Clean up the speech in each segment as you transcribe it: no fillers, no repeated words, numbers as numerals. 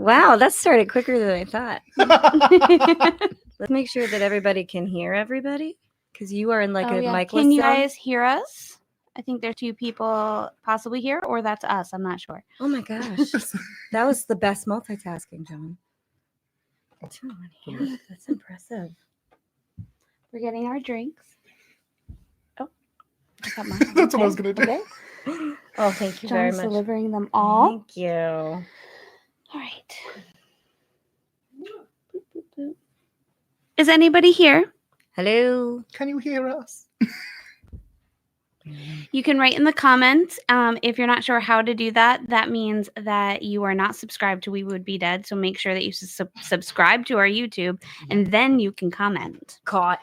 Wow, that started quicker than I thought. Let's make sure that everybody can hear everybody, because you are in like a micless Can you zone. guys hear us? I think there are 2 people possibly here, or that's us. I'm not sure. Oh my gosh. That was the best multitasking, John. That's impressive. We're getting our drinks. Oh, I got mine. That's what I was going to do. Okay. Oh, thank you John's very much. delivering them all. Thank you. All right. Boop, boop, boop. Is anybody here? Hello. Can you hear us? You can write in the comments. If you're not sure how to do that, that means that you are not subscribed to We Would Be Dead. So make sure that you subscribe to our YouTube, and then you can comment. Caught.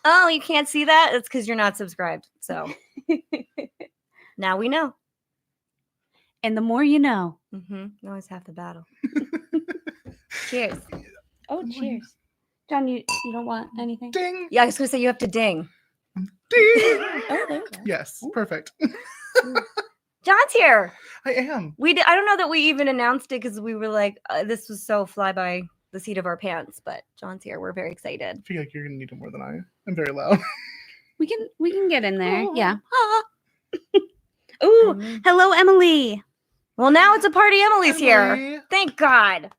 Oh, you can't see that? It's because you're not subscribed. So now we know. And the more you know. Mm-hmm. Always half the battle. Cheers. Oh, cheers. John, you don't want anything? Ding. Yeah, I was going to say you have to ding. Ding. Oh, there you go. Yes, perfect. John's here. I am. I don't know that we even announced it because we were like, this was so fly by the seat of our pants. But John's here. We're very excited. I feel like you're gonna need it more than I am. I'm very loud. We can get in there. Oh. Yeah. Ooh, hello, Emily. Well, now it's a party. Emily's here. Emily. Thank God.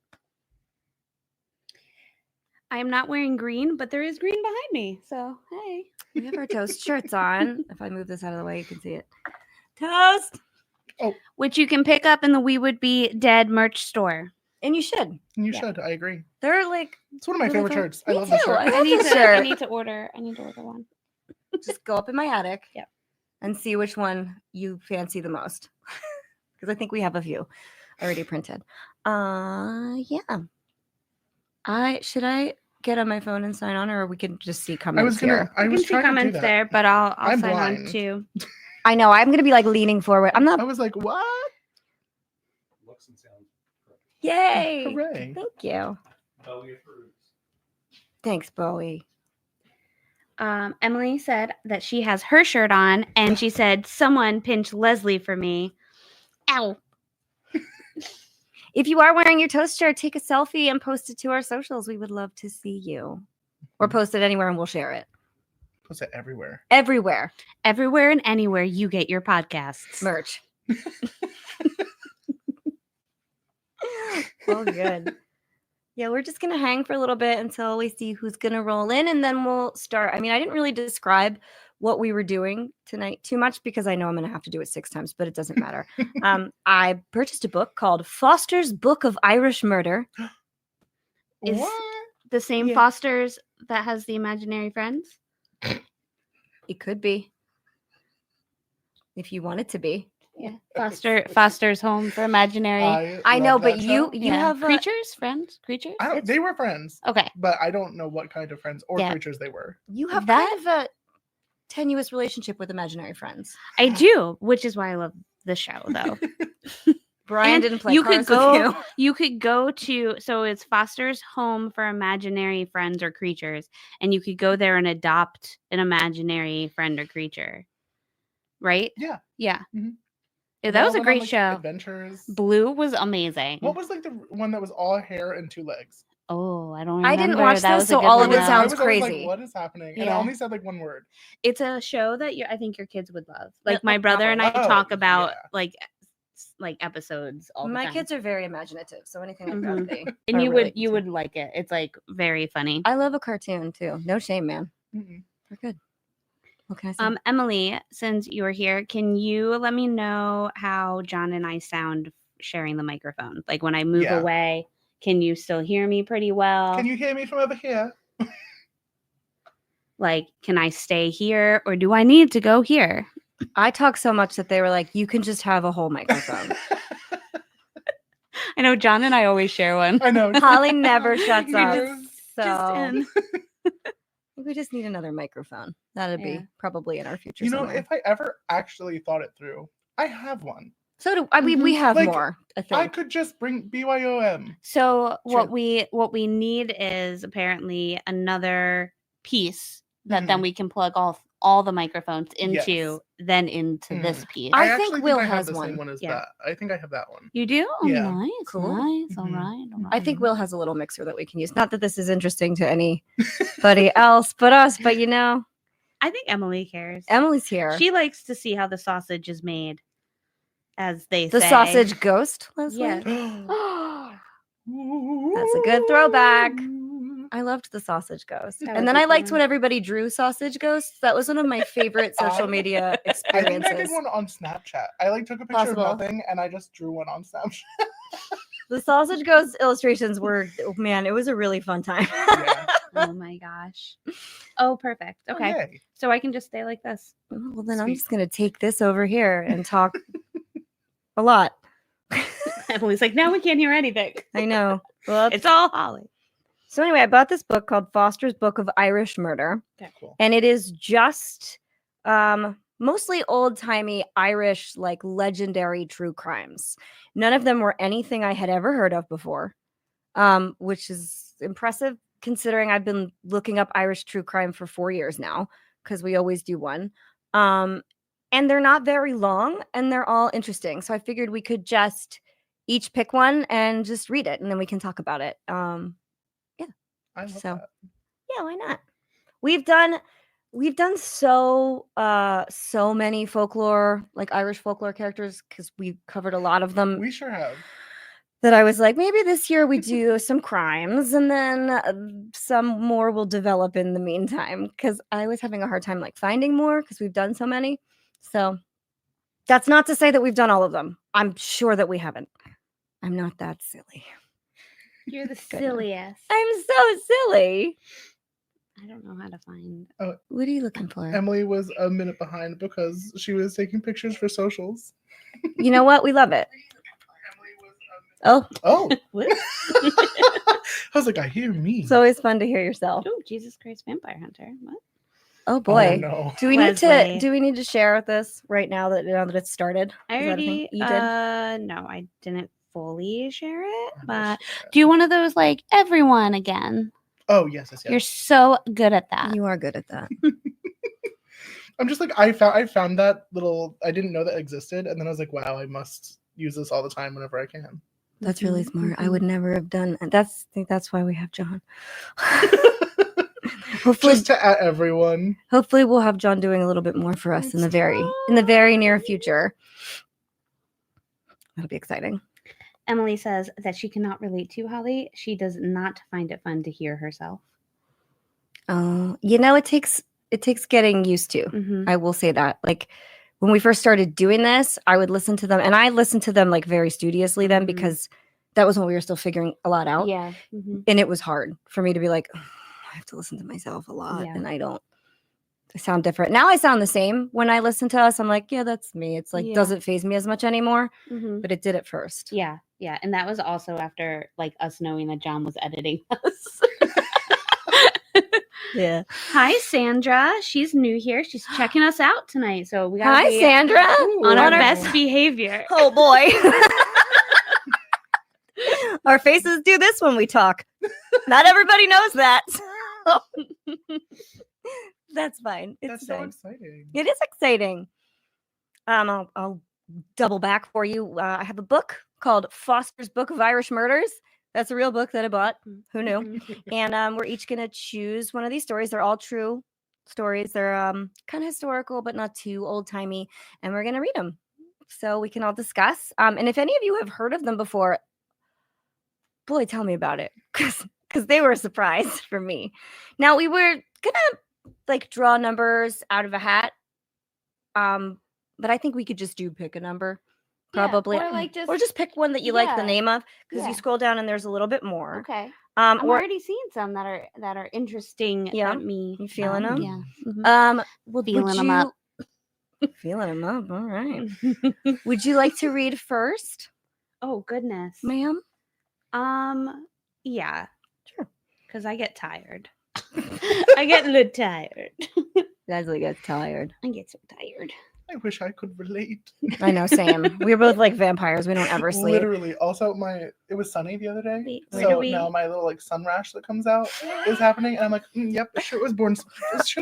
I am not wearing green, but there is green behind me. So, hey. We have our toast shirts on. If I move this out of the way, you can see it. Toast. Oh, Which you can pick up in the We Would Be Dead merch store. And you should. you should. I agree. They're like, It's one of my Really favorite fun. shirts. I Me love this too. shirt. I I love need this to shirt. order one. Just go up in my attic. Yep. And see which one you fancy the most. Because I think we have a few already printed. Yeah. Should I get on my phone and sign on, or we can just see comments here? I You was can see trying to do comments that. there, but I'll I'm sign on blind. too. I know. I'm gonna be like leaning forward. I'm not. I was like, what? Looks and sounds perfect. Yay! Hooray. Thank you. Bowie approves. Thanks, Bowie. Emily said that she has her shirt on, and she said, "Someone pinch Leslie for me." Ow. If you are wearing your toast shirt, take a selfie and post it to our socials. We would love to see you. Or post it anywhere and we'll share it. Post it everywhere. Everywhere. Everywhere and anywhere you get your podcasts. Merch. Oh, good. Yeah, we're just going to hang for a little bit until we see who's going to roll in, and then we'll start. I mean, I didn't really describe what we were doing tonight too much because I know I'm going to have to do it 6 times, but it doesn't matter. I purchased a book called Foster's Book of Irish Murder. Is What? the same Yeah. Foster's that has the imaginary friends? It could be. If you want it to be. Yeah. Foster's home for imaginary I know, love but that you show. have a, creatures, friends, creatures. They were friends, Okay. but I don't know what kind of friends or Yeah. creatures they were. you have That- kind of a tenuous relationship with imaginary friends. I do, which is why I love the show, though. Brian And didn't play you cards could go. with you. You could go to, so it's Foster's home for imaginary friends or creatures, and you could go there and adopt an imaginary friend or creature. Right? Yeah. Yeah. Mhm. Yeah, They that all was a went on, great like, show. Adventures. Blue was amazing. What was like the one that was all hair and 2 legs? Oh, I don't remember. I didn't watch That this, was a so good all of one, it though. sounds I was always crazy. like, what is happening? And it Yeah. only said like 1 word. It's a show that I think your kids would love. Like Yeah, my brother and I could oh, talk about yeah. like episodes all the My time. kids are very imaginative, so anything like Mhm. that, they and are you really would you into. would like it. It's like very funny. I love a cartoon too. No shame, man. Mm-mm. They're good. What can I say? Emily, since you're here, can you let me know how John and I sound sharing the microphone? Like when I move Yeah. away, can you still hear me pretty well? Can you hear me from over here? Like, can I stay here or do I need to go here? I talk so much that they were like, you can just have a whole microphone. I know John and I always share one. I know. Holly never shuts He up. just- So Just in. we just need another microphone. That'd Yeah. be probably in our future. You know, somewhere. if I ever actually thought it through, I have one. So do I mean we have Like, more, I think. I could just bring BYOM. So what True. we need is apparently another piece that Mm-hmm. then we can plug all all the microphones into Yes. then into Mm. this piece. I I think actually Will think I have has the one. same one as Yeah. that. I think I have that one. You do? Oh, Yeah. nice, Cool. nice. All Mhm. right, all right. I think Will has a little mixer that we can use. Not that this is interesting to anybody else but us, but you know, I think Emily cares. Emily's here. She likes to see how the sausage is made, as they The say. sausage ghost, Leslie? Yes. That's a good throwback. I loved the sausage ghost. That And was then a I good liked one. when everybody drew sausage ghosts. That was one of my favorite social I- media I think I experiences. did one on Snapchat. I like took a picture Possible. of nothing and I just drew one on Snapchat. The sausage ghost illustrations were, oh, man, it was a really fun time. Yeah. Oh my gosh. Oh, perfect. Oh, Okay. yay. So I can just stay like this. Well, then I'm Sweet. just going to take this over here and talk a lot. Emily's like, now we can't hear anything. I know. Well, It's all Holly. so anyway, I bought this book called Foster's Book of Irish Murder. Okay, Cool. And it is just mostly old-timey Irish, like legendary true crimes. None of them were anything I had ever heard of before, which is impressive considering I've been looking up Irish true crime for 4 years now, because we always do one. And they're not very long, and they're all interesting. So I figured we could just each pick one and just read it, and then we can talk about it. I love So- that. Yeah, why not? We've done so many folklore, like Irish folklore characters, because we covered a lot of them, We sure have. that I was like, maybe this year we do some crimes, and then some more will develop in the meantime, because I was having a hard time like finding more because we've done so many. So that's not to say that we've done all of them. I'm sure that we haven't. I'm not that silly. You're the Goodness. silliest. I'm so silly. I don't know how to find. What are you looking for? Emily was a minute behind because she was taking pictures for socials. You know what? We love it. Oh, Oh. What? I was like, I hear me. it's always fun to hear yourself. Oh, Jesus Christ, Vampire Hunter. What? Oh Oh, boy. no. Do we Leslie. need to share this right now that it's started? I Is that a thing? already. You did. No, I didn't fully share it, I but wish that- do one of those like everyone again. Oh, yes, yes, yes. You're so good at that. You are good at that. I'm just like, I found that little, I didn't know that existed. And then I was like, wow, I must use this all the time whenever I can. That's really Mhm, smart. I would never have done. I think that's why we have John. Just to at everyone. Hopefully we'll have John doing a little bit more for us in the very near future. That'll be exciting. Emily says that she cannot relate to Holly. She does not find it fun to hear herself. You know, it takes getting used to. Mm-hmm. I will say that. Like when we first started doing this, I would listen to them, and I listened to them like very studiously then, Mhm. because that was when we were still figuring a lot out. Yeah. Mm-hmm. And it was hard for me to be like, "Ugh, I have to listen to myself a lot, Yeah. and I sound different. Now I sound the same when I listen to us. I'm like, yeah, that's me. It's like, Yeah. doesn't phase me as much anymore, Mm-hmm. but it did at first. Yeah. Yeah. And that was also after like us knowing that John was editing us. Yeah. Hi, Sandra. She's new here. She's checking us out tonight. So we gotta Hi, be Sandra. on our Ooh. best behavior. Oh boy. Our faces do this when we talk. Not everybody knows that. That's fine. It's That's so fine. exciting. It is exciting. I'll double back for you. I have a book called Foster's Book of Irish Murders. That's a real book that I bought. Who knew? Mhm. And we're each gonna choose one of these stories. They're all true stories. They're kind of historical, but not too old timey. And we're gonna read them so we can all discuss. And if any of you have heard of them before, boy, tell me about it, because they were a surprise for me. Now we were gonna like draw numbers out of a hat, but I think we could just pick a number. Yeah, Probably, or just pick one that you like the Yeah. name of, because Yeah. you scroll down and there's a little bit more. Okay. I'm Or already seeing some that are interesting. Yeah? At me. You feeling 'em? Yeah. Mhm. would Feeling 'em up. Feeling them up. All right. Would you like to read first, Oh goodness. ma'am? Yeah. Sure. Because I get tired. I get a little tired. Leslie gets tired. I get so tired. I wish I could relate. I know, same. We're both like vampires. We don't ever sleep. Literally. Also, it was sunny the other day, Wait, where so do we- now my little like sun rash that comes out is happening, and I'm like, yep, it should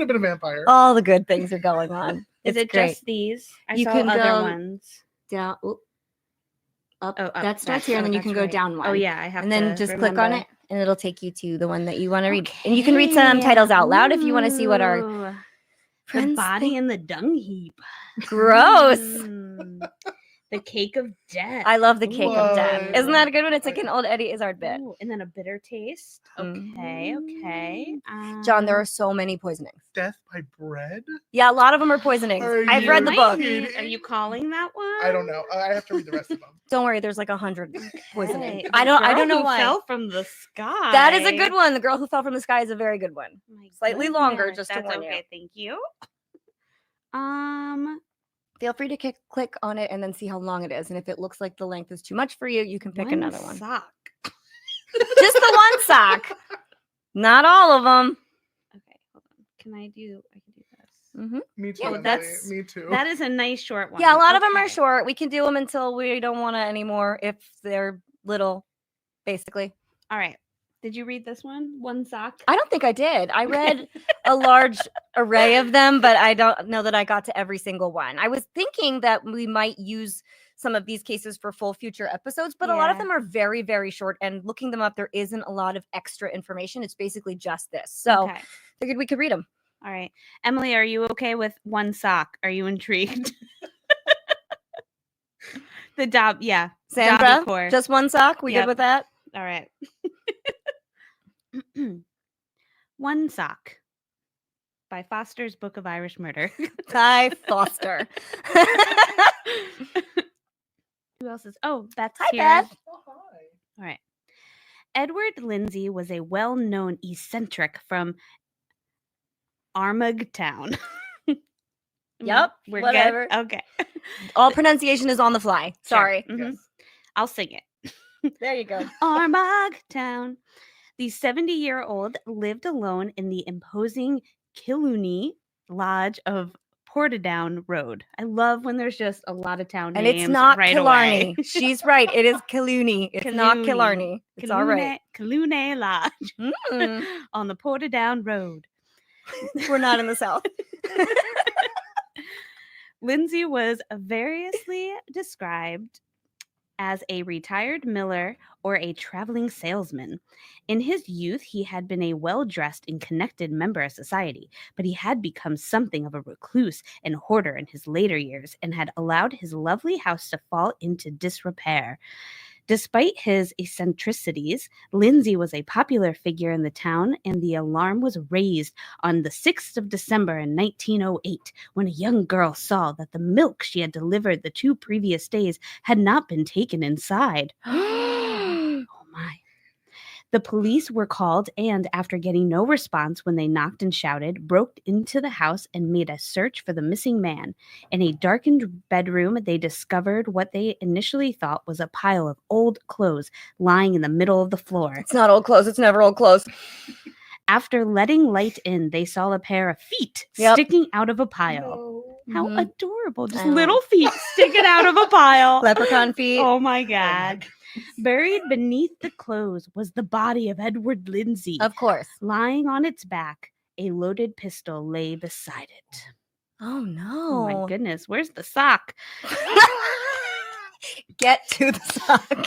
have been a vampire. All the good things are going on. Is It's it great. just these? I You saw can other go ones. Down, up. Oh, up, That starts that- here, and oh, then you that's can go right. down one. Oh yeah, I have And to then just click on remember. it, and it'll take you to the one that you want to read. And you can read some titles out loud if you want to see what our Ooh, the friends body think. in the dung heap. Gross. Mm. The cake of death. I love the cake of death. What? Isn't that a good one? It's like an old Eddie Izzard bit. Ooh, and then a bitter taste. Okay, okay. John, there are so many poisonings. Death by bread? Yeah, a lot of them are poisonings. Are I've you read the book. kidding? Are you calling that one? I don't know. I have to read the rest of them. Don't worry, there's like 100 poisoning. Okay. I The don't Girl know Who why. Fell from the sky. That is a good one. The Girl Who Fell from the Sky is a very good one. My Slightly longer, goodness, just to that's warn you. okay. Thank you. Feel free to click on it and then see how long it is. And if it looks like the length is too much for you, you can pick another one. Sock. Just the one sock. Not all of them. Okay, hold on. I can do this? Hmm Me too. Yeah, Emily. that's- Me too. That is a nice short one. Yeah, a lot of them are Okay. short. We can do them until we don't want to anymore if they're little, basically. All right. Did you read this one? One sock. I don't think I did. I read a large array of them, but I don't know that I got to every single one. I was thinking that we might use some of these cases for full future episodes, but a lot of Yeah. them are very, very short. And looking them up, there isn't a lot of extra information. It's basically just this. So Okay. figured we could read them. All right. Emily, are you okay with one sock? Are you intrigued? The yeah. Sandra, Dobby core. just one sock. We Yep. good with that? All right. One sock by Foster's Book of Irish Murder. Ty Foster. Who else is? Oh, Beth's Hi, here. Beth. Oh, hi. All right. Edward Lindsay was a well-known eccentric from Armagh-town. Yep, We're whatever. good. Okay. All pronunciation is on the fly. Sure. Sorry. Mhm. Yes. I'll sing it. There you go. Armagh-town. The 70-year-old lived alone in the imposing Killooney Lodge of Portadown Road. I love when there's just a lot of town And names it's not right Killarney. away. She's right. It is Killooney. It's not Killooney. Killarney. It's all right. Killooney Lodge Mm. on the Portadown Road. We're not in the South. Lindsay was variously described as a retired miller or a traveling salesman. In his youth, he had been a well-dressed and connected member of society, but he had become something of a recluse and hoarder in his later years and had allowed his lovely house to fall into disrepair. Despite his eccentricities, Lindsay was a popular figure in the town, and the alarm was raised on the 6th of December in 1908 when a young girl saw that the milk she had delivered the 2 previous days had not been taken inside. Oh my. The police were called and, after getting no response when they knocked and shouted, broke into the house and made a search for the missing man. In a darkened bedroom, they discovered what they initially thought was a pile of old clothes lying in the middle of the floor. It's not old clothes. It's never old clothes. After letting light in, they saw a pair of feet Yep. sticking out of a pile. No. How Mhm. adorable. Just I know. little feet sticking out of a pile. Leprechaun feet. Oh my God. Buried beneath the clothes was the body of Edward Lindsay. Of course. Lying on its back, a loaded pistol lay beside it. Oh, Oh no. my goodness. Where's the sock? Get to the sock.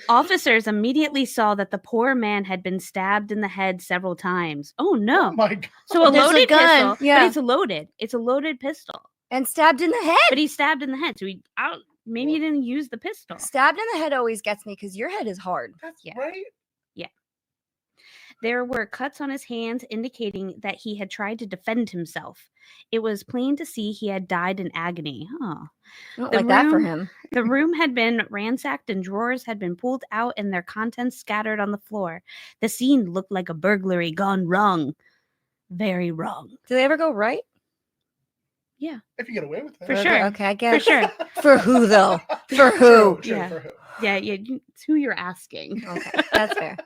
Officers immediately saw that the poor man had been stabbed in the head several times. Oh Oh no. my god. So a There's a loaded gun, pistol. yeah. But it's loaded. It's a loaded pistol. And stabbed in the head. But he's stabbed in the head. So maybe he didn't use the pistol. Stabbed in the head always gets me because your head is hard. That's Yeah. right. There were cuts on his hands indicating that he had tried to defend himself. It was plain to see he had died in agony. Oh. I don't The like that for room- him. The room had been ransacked and drawers had been pulled out and their contents scattered on the floor. The scene looked like a burglary gone wrong. Very wrong. Do they ever go right? If you get away with it. For sure. Okay, I For guess. sure. For who, though? For who? True, Yeah. for who? Yeah, it's who you're asking. Okay, that's fair.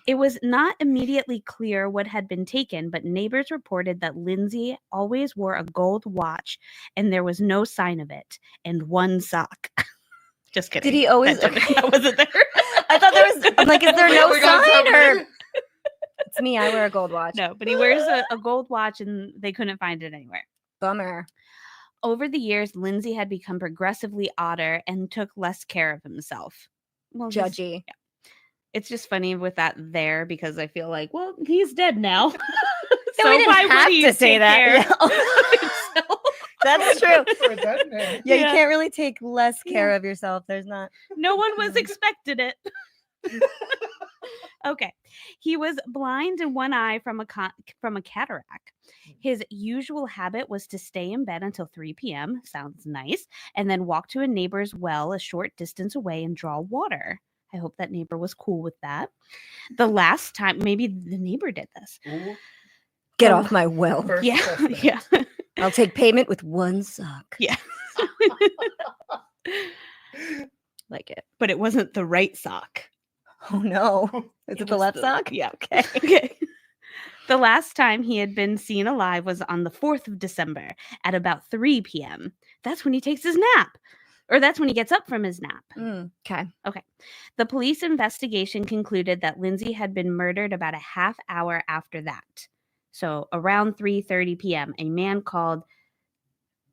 It was not immediately clear what had been taken, but neighbors reported that Lindsay always wore a gold watch and there was no sign of it, and one sock. Just kidding. Did he always? That wasn't there. I thought there was. I'm like, is there no Oh my God, sign somebody- or? It's me. I wear a gold watch. No, but he wears a gold watch and they couldn't find it anywhere. Bummer. Over the years, Lindsay had become progressively odder and took less care of himself. Well, Judgy. it's just funny with that there because I feel like, well, he's dead now. Yeah, we didn't have to say that. Yeah. That's true. For a dead man. Yeah, you Yeah. can't really take less care of yourself. There's not. No one was expected it. Okay. He was blind in one eye from a cataract. His usual habit was to stay in bed until 3 p.m. Sounds nice. And then walk to a neighbor's well a short distance away and draw water. I hope that neighbor was cool with that. The last time, maybe the neighbor did this. Ooh, Get Oh. off my well. first Yeah. suspect. Yeah. I'll take payment with one sock. Yeah. Like it. But it wasn't the right sock. Oh no. Is it the was left sock? Yeah. Okay. Okay. The last time he had been seen alive was on the 4th of December at about 3 p.m. That's when he takes his nap. Or that's when he gets up from his nap. Okay. The police investigation concluded that Lindsay had been murdered about a half hour after that. So around 3:30 p.m., a man called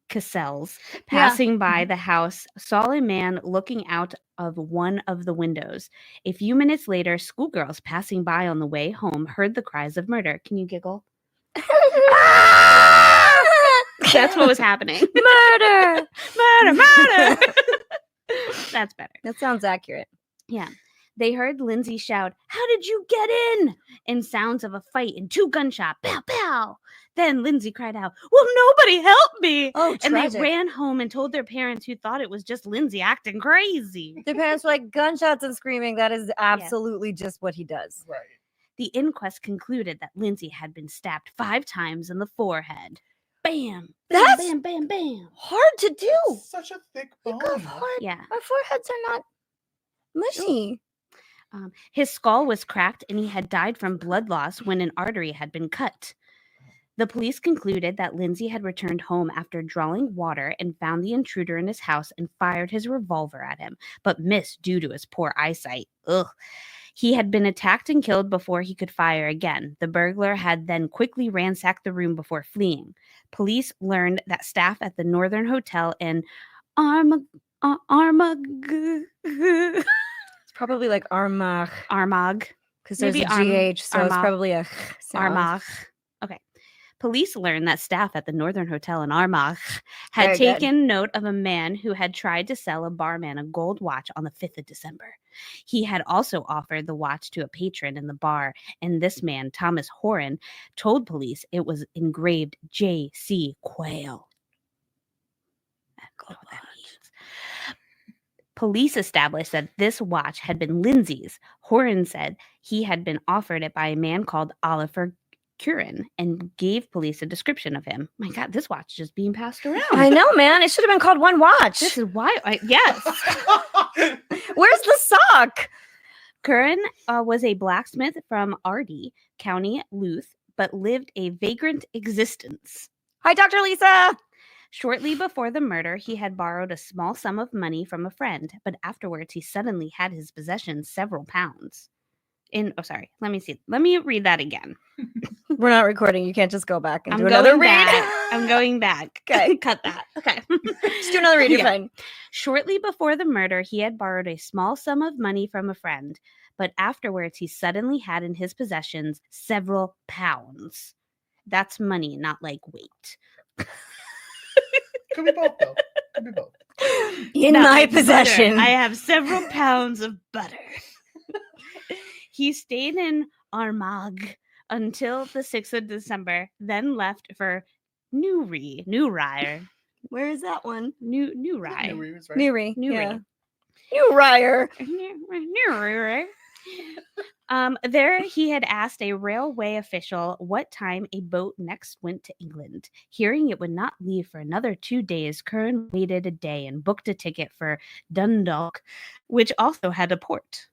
Cassels, passing by the house, saw a man looking out of one of the windows. A few minutes later, schoolgirls passing by on the way home heard the cries of murder. Can you giggle? That's what was happening. Murder. Murder, murder. That's better. That sounds accurate. Yeah. They heard Lindsay shout, "How did you get in?" and sounds of a fight and 2 gunshots. Pow, pow. Then Lindsay cried out, "Will nobody help me?" Oh, And tragic. they ran home and told their parents, who thought it was just Lindsay acting crazy. Their parents were like, gunshots and screaming. That is absolutely just what he does. Right. The inquest concluded that Lindsay had been stabbed 5 times in the forehead. Bam, bam, That's- bam, bam, bam. Hard to do. Such a thick Look bone. how hard. Yeah. Our foreheads are not mushy. His skull was cracked and he had died from blood loss when an artery had been cut. The police concluded that Lindsay had returned home after drawing water and found the intruder in his house and fired his revolver at him, but missed due to his poor eyesight. Ugh. He had been attacked and killed before he could fire again. The burglar had then quickly ransacked the room before fleeing. Police learned that staff at the Northern Hotel in Armagh It's probably like Armagh because there's Maybe a GH, so it's Armagh. probably a sound. Armagh. Okay. Police learned that staff at the Northern Hotel in Armagh had Very good. taken note of a man who had tried to sell a barman a gold watch on the 5th of December. He had also offered the watch to a patron in the bar, and this man, Thomas Horan, told police it was engraved J.C. Quayle. I don't know what that means. Police established that this watch had been Lindsay's. Horan said he had been offered it by a man called Oliver Curran and gave police a description of him. My God, this watch is just being passed around. I know, man. It should have been called One Watch. This is why. Yes. Where's the sock? Curran was a blacksmith from Ardee, County Louth, but lived a vagrant existence. Hi, Dr. Lisa. Shortly before the murder, he had borrowed a small sum of money from a friend, but afterwards he suddenly had his possessions several pounds. Let me see. Let me read that again. We're not recording. You can't just go back and I'm do another going read. back. I'm going back. Okay. Cut that. Okay. Just do another read. You're Yeah. fine. Shortly before the murder, he had borrowed a small sum of money from a friend, but afterwards he suddenly had in his possessions several pounds. That's money, not like weight. Could be both, though. Could be both. In Not my like butter. possession. I have several pounds of butter. He stayed in Armagh until the 6th of December, then left for Newry. Where is that one? Newry. Newry was right. Newry. Newry. Yeah. Newryer. Newry. There he had asked a railway official what time a boat next went to England. Hearing it would not leave for another 2 days, Curran waited a day and booked a ticket for Dundalk, which also had a port.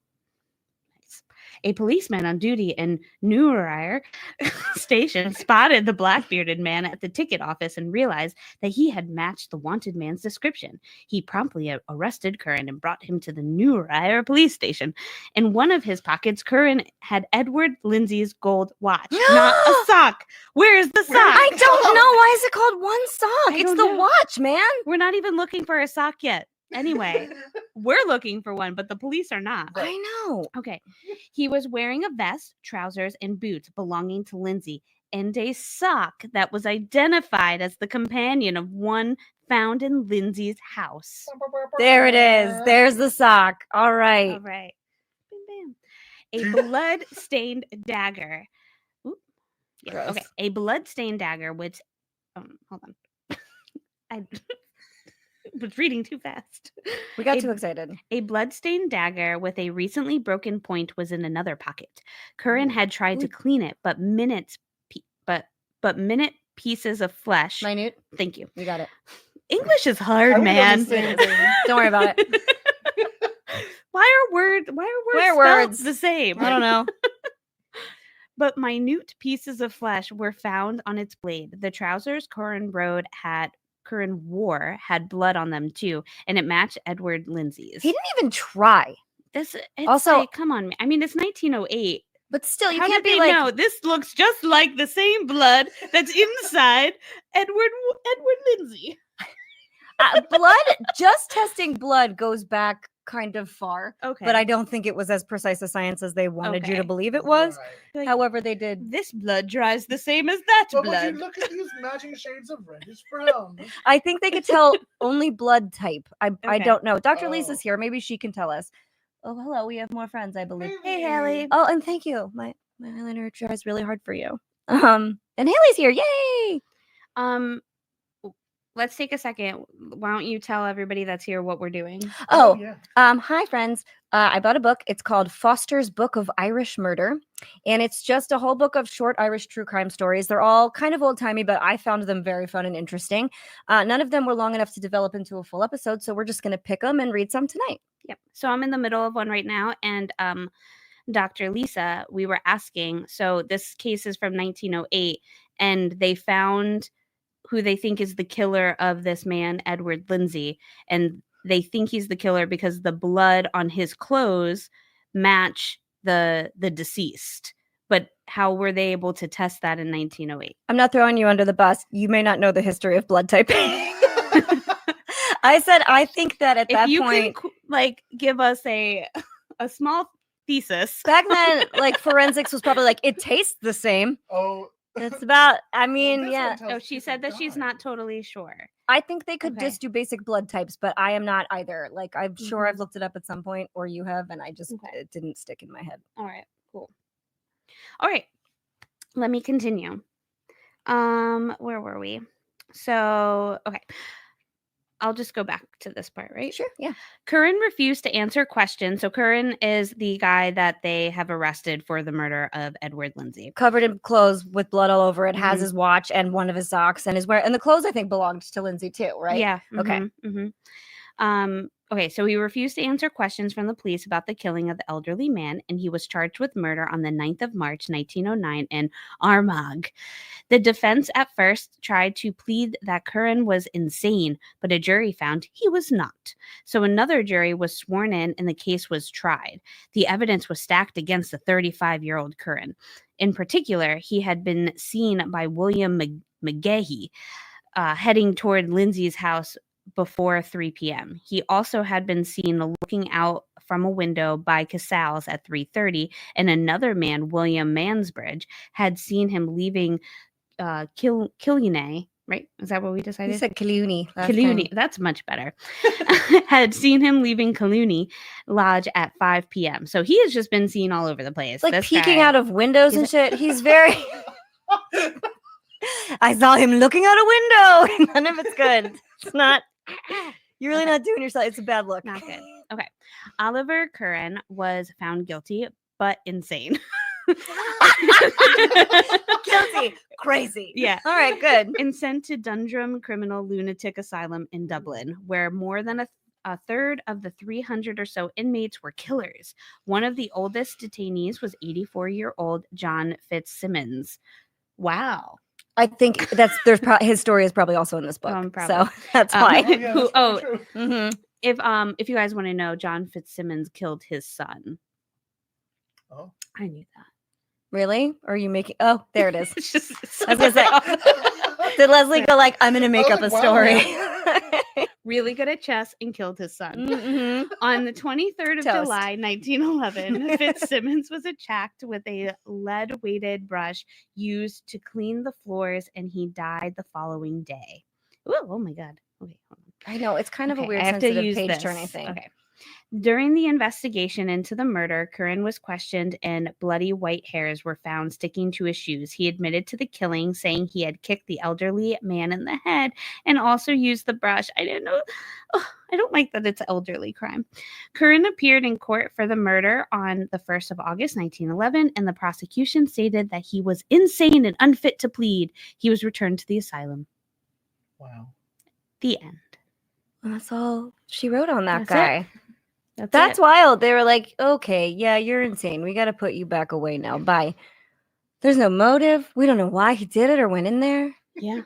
Nice. A policeman on duty in Newryre station spotted the black-bearded man at the ticket office and realized that he had matched the wanted man's description. He promptly arrested Curran and brought him to the Newryre police station. In one of his pockets, Curran had Edward Lindsay's gold watch, not a sock. Where is the sock? I don't know. Why is it called one sock? It's the watch, man. We're not even looking for a sock yet. Anyway, we're looking for one, but the police are not. I know. Okay. He was wearing a vest, trousers, and boots belonging to Lindsay, and a sock that was identified as the companion of one found in Lindsay's house. There it is. There's the sock. All right. All right. Bam, bam. A blood-stained dagger. Oop. Yeah, Gross. okay. A blood-stained dagger, which... hold on. I was reading too fast. We got too excited. A blood-stained dagger with a recently broken point was in another pocket. Curran had tried to clean it, but minute pieces of flesh. Minute. Thank you. You got it. English is hard, man. Don't worry about it. Why are words spelled the same? I don't know. But minute pieces of flesh were found on its blade. The trousers Curran wore had blood on them too, and it matched Edward Lindsay's. He didn't even try. It's Also- like, come on. I mean, it's 1908. But still, you How can't did be they like, know? This looks just like the same blood that's inside Edward Lindsay. blood, just testing blood goes back kind of far. Okay. But I don't think it was as precise a science as they wanted you to Okay. believe it was. Like, However, they did. this blood dries the same as that But would blood. you look at these matching shades of reddish brown? I think they could tell only blood type. I Okay. don't know. Dr. Oh. Lisa's here. Maybe she can tell us. Oh, hello. We have more friends, I believe. Hey, Haley. Oh, and thank you. My eyeliner tries really hard for you. And Haley's here. Yay! Let's take a second. Why don't you tell everybody that's here what we're doing? Oh, yeah. hi friends. I bought a book. It's called Foster's Book of Irish Murder, and it's just a whole book of short Irish true crime stories. They're all kind of old-timey, but I found them very fun and interesting. None of them were long enough to develop into a full episode, so we're just going to pick them and read some tonight. Yep. So I'm in the middle of one right now, and Dr. Lisa, we were asking. So this case is from 1908, and they found who they think is the killer of this man, Edward Lindsay, and they think he's the killer because the blood on his clothes match the deceased. But how were they able to test that in 1908? I'm not throwing you under the bus. You may not know the history of blood typing. I said I think that at that If you point, can like give us a small thesis. back then, like forensics was probably like it tastes the same. Oh. It's about. I mean, this yeah. one tells Oh, she people said that she's died. not totally sure. I think they could Okay. just do basic blood types, but I am not either. Like I'm sure Mhm. I've looked it up at some point, or you have, and I just Okay. it didn't stick in my head. All right, cool. All right, let me continue. Where were we? So, okay. I'll just go back to this part, right? Sure, yeah. Curran refused to answer questions. So Curran is the guy that they have arrested for the murder of Edward Lindsay. Covered in clothes with blood all over it, has Mhm. his watch and one of his socks, and and the clothes I think belonged to Lindsay too, right? Yeah. Okay. Okay, so he refused to answer questions from the police about the killing of the elderly man, and he was charged with murder on the 9th of March, 1909 in Armagh. The defense at first tried to plead that Curran was insane, but a jury found he was not. So another jury was sworn in, and the case was tried. The evidence was stacked against the 35-year-old Curran. In particular, he had been seen by William McGahey heading toward Lindsay's house before 3 p.m. He also had been seen looking out from a window by Casals at 3:30, and another man, William Mansbridge, had seen him leaving Killiney, right? Is that what we decided? You said Clooney. Killooney. That's much better. Had seen him leaving Killooney Lodge at 5 p.m. So he has just been seen all over the place. Like This peeking guy. out of windows and shit. He's very. I saw him looking out a window. None of it's good. It's not. You're really Okay. not doing yourself. It's a bad look. Not good. Okay. Oliver Curran was found guilty, but insane. Guilty. Crazy. Yeah. All right. Good. And sent to Dundrum Criminal Lunatic Asylum in Dublin, where more than a third of the 300 or so inmates were killers. One of the oldest detainees was 84-year-old John Fitzsimmons. Wow. I think his story is probably also in this book. Probably. So that's why. Oh, yeah, that's probably true. Mhm. If you guys want to know, John Fitzsimmons killed his son. Oh. I knew that. Really? Or are you making? Oh, there it is. It's just I was gonna say, did Leslie go like, I'm gonna make I up was a like, story? really good at chess and killed his son. Mhm. On the 23rd of Toast. July, 1911, Fitzsimmons was attacked with a lead-weighted brush used to clean the floors, and he died the following day. Ooh, oh my God. Okay, hold on. I know it's kind of a Okay, weird I have to sensitive use page this. turning thing. Okay. During the investigation into the murder, Curran was questioned and bloody white hairs were found sticking to his shoes. He admitted to the killing, saying he had kicked the elderly man in the head and also used the brush. I didn't know. Oh, I don't like that it's elderly crime. Curran appeared in court for the murder on the 1st of August, 1911, and the prosecution stated that he was insane and unfit to plead. He was returned to the asylum. Wow. The end. Well, that's all she wrote on that That's it. guy. That's it. wild. They were like, okay, yeah, you're insane. We got to put you back away now. Bye. There's no motive. We don't know why he did it or went in there. Yeah.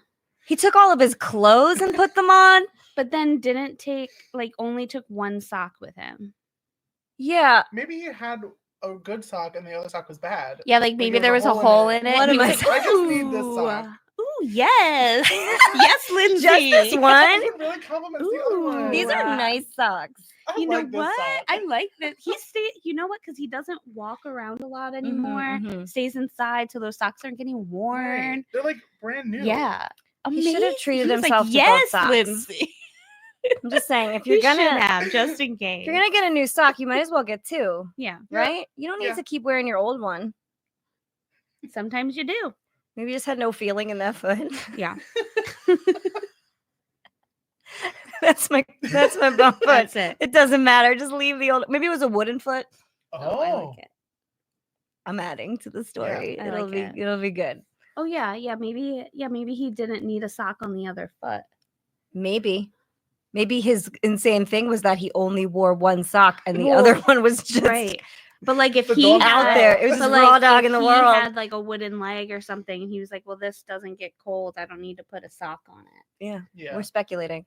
He took all of his clothes and put them on. But then didn't take, only took one sock with him. Yeah. Maybe he had a good sock and the other sock was bad. Yeah, maybe there was a hole in it. One He of was my I just need this sock. Ooh, yes. Yes, Lindsay. Just this It one? doesn't really compliments the other one. These are Wow. nice socks. I You know like this what? sock. I like that. You know what? Because he doesn't walk around a lot anymore. mhm. Stays inside, so those socks aren't getting worn. Right. They're like brand new. Yeah. He should have Amazing. treated He was himself to both yes, socks. Lindsay. I'm just saying, if You you're should gonna have, just in case. if you're gonna get a new sock, you might as well get two, Yeah. right? You don't need Yeah. to keep wearing your old one. Sometimes you do. Maybe you just had no feeling in that foot. Yeah. that's my bum foot. That's it. It doesn't matter. Just leave the old. Maybe it was a wooden foot. Oh, I like it. I'm adding to the story. I it'll like be it. it'll be good. Oh yeah. Maybe he didn't need a sock on the other foot. Maybe his insane thing was that he only wore one sock and the Well, other one was just Right. But if The he dog had, out there. It was but, just raw dog if in the he world. had a wooden leg or something, and he was like, "Well, this doesn't get cold. I don't need to put a sock on it." Yeah, Yeah. we're speculating.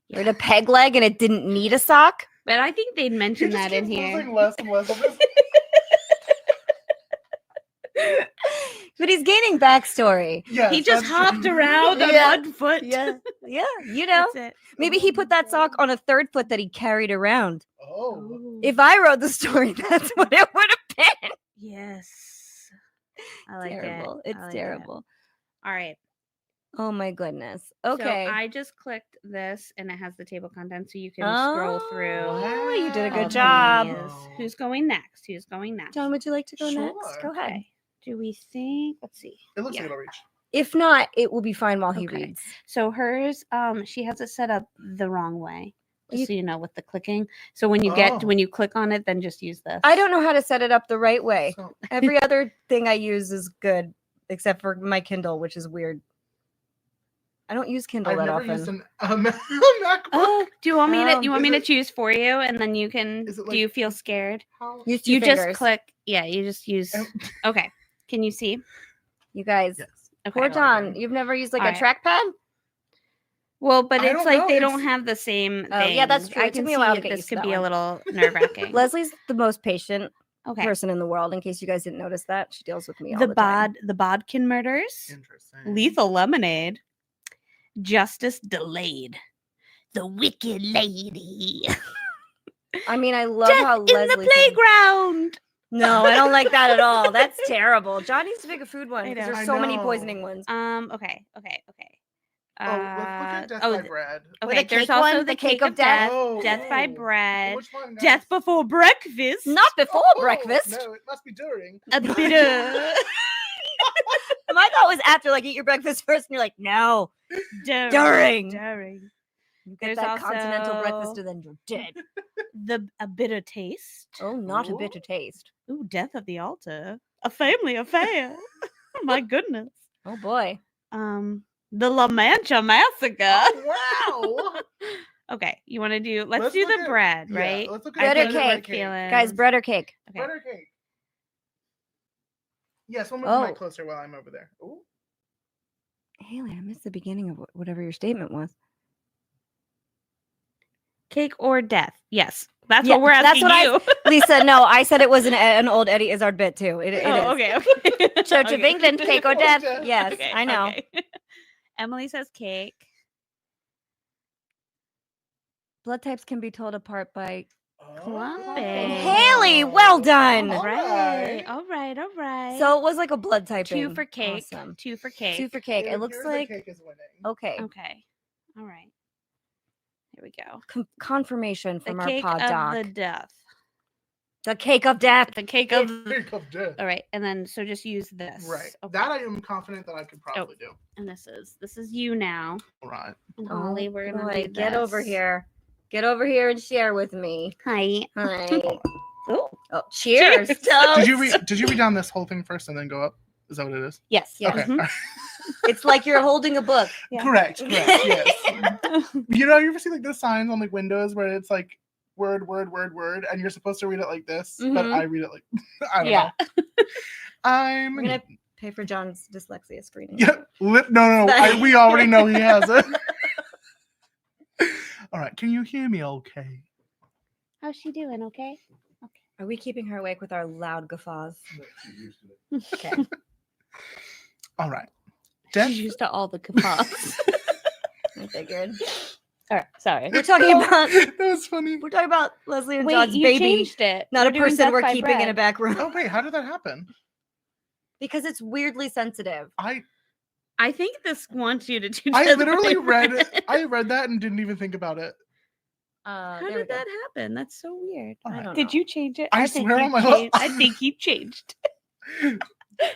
Yeah. Or a peg leg and it didn't need a sock. But I think they'd He mention just that in keeps here. losing less and less of his. But he's gaining backstory. Yes, He just that's hopped true. around on Yeah. one foot. Yeah, you know. That's it. Maybe he put that sock on a third foot that he carried around. Oh. Ooh. If I wrote the story, that's what it would have been. Yes, I like Terrible. it. It's I like terrible. It. All right. Oh my goodness. Okay. So I just clicked this, and it has the table contents, so you can scroll through. Oh, you did a all good the job. videos. Who's going next? John, would you like to go Sure. next? Go ahead. Okay. Do we think? Let's see. It looks Yeah. like it'll reach. If not, it will be fine while he Okay. reads. So hers, she has it set up the wrong way. Just You- so you know, with the clicking. So when you Oh. when you click on it, then just use this. I don't know how to set it up the right way. So, Every other thing I use is good, except for my Kindle, which is weird. I don't use Kindle I've that never often. used a MacBook. Oh, do you want me to? Oh, You want is me it- to choose for you, and then you can? Is it Do you feel scared? How? Use two You fingers. just click. Yeah, you just use. Um, Okay. Can you see? You guys. Yes. Okay. Poor no, I John. can. You've never used like All a right. trackpad? Well, but I it's don't like know, they it's- don't have the same. Oh, yeah, that's things. true. I It took can me a while to see get this used to could that be a one. little nerve wracking. Leslie's the most patient Okay. person in the world. In case you guys didn't notice that, she deals with me all the The Bodkin murders. Interesting. Lethal Lemonade. Justice delayed. The Wicked Lady. I mean, I love Death how in Leslie the playground. No, I don't like that at all. That's terrible. John needs to pick a food one I because know. there's I so many know. poisoning ones. Okay. Oh, let's look at Death oh, by th- Bread. With okay. a There's cake also one, the cake of death. death. Oh, Death by oh. bread. Which one, guys? Death before breakfast. Not before Oh, breakfast. No, it must be during. A bit of My thought was after, like, eat your breakfast first, and you're like, no, during. During. You get There's that continental breakfast, also- and then you're dead. A bitter taste. Oh, not a Ooh. bitter taste. Ooh, Death of the Altar. A family affair. Oh, my goodness. Oh boy. The La Mancha Massacre. Oh, wow. Okay, you want to do? Let's Let's do look the at- bread, yeah, right? let's look at I bread or think we're cake. feeling- Guys, bread or cake? Okay. Bread or cake? Yes, one move Oh. mic closer while I'm over there. Ooh. Haley, I missed the beginning of whatever your statement was. Cake or death? Yes, that's Yeah, what we're that's asking what I- you. Lisa, no, I said it was an old Eddie Izzard bit too. It is. Okay. Church of Okay. England, cake or death? Death. Yes, Okay, I know. okay. Emily says cake. Blood types can be told apart by. Clumping. Haley, well done. All All right. right. All right. All right. So it was like a blood typing. 2 for cake. Awesome. 2 for cake. 2 for cake. Here- It looks here's the like cake is winning. okay. Okay. All right. Here we go. Confirmation The from our cake pod of doc. the death. The cake of death. The cake of. Cake of death. All right, and then so just use this. Right. Okay. That I am confident that I could probably do. And this is you now. All right. And Holly, we're gonna boy, do get over this. here. Get over here and share with me. Hi. Hi. Oh. Oh, cheers. Cheers. Did you read down this whole thing first and then go up? Is that what it is? Yes. Yeah. Okay. Mhm. all right. It's like you're holding a book. Yeah. Correct. Yes. You ever see like the signs on like windows where it's like word, and you're supposed to read it like this, but Mhm. I read it like I don't Yeah. know. I'm We're gonna pay for John's dyslexia screening. yeah. No. We already know he has it. All right. Can you hear me? Okay. How's she doing? Okay. Are we keeping her awake with our loud guffaws? Okay. All right. Death. She's used to all the guffaws. I figured. All right. Sorry. We're talking about That was funny. we're talking about Leslie and Wait, John's you baby, changed it. not a We're doing person death we're by keeping in a bread. back room Oh wait, how did that happen? because it's weirdly sensitive. I think this wants you to do. I death literally by read bread. I read that and didn't even think about it. How There we did go. that happen? That's so weird. All I right. don't Did know. you change it? I think swear you on my changed. life. I think you changed.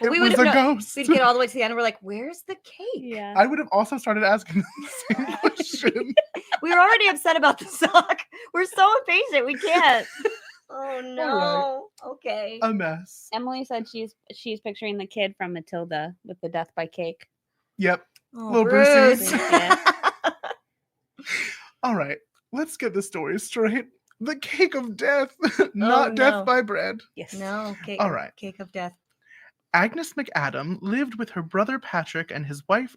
It we was would've a known- ghost. We'd get all the way to the end and we're like, where's the cake? Yeah. I would have also started asking the same question. We were already upset about the sock. We're so impatient. We can't. Oh no. Okay. A mess. Emily said she's picturing the kid from Matilda with the death by cake. Yep. Oh, little Brucey. Bruce. Yeah. All right. Let's get the story straight. The cake of death, not no. death by bread. Yes. No. Cake. All right. Cake of death. Agnes McAdam lived with her brother Patrick and his wife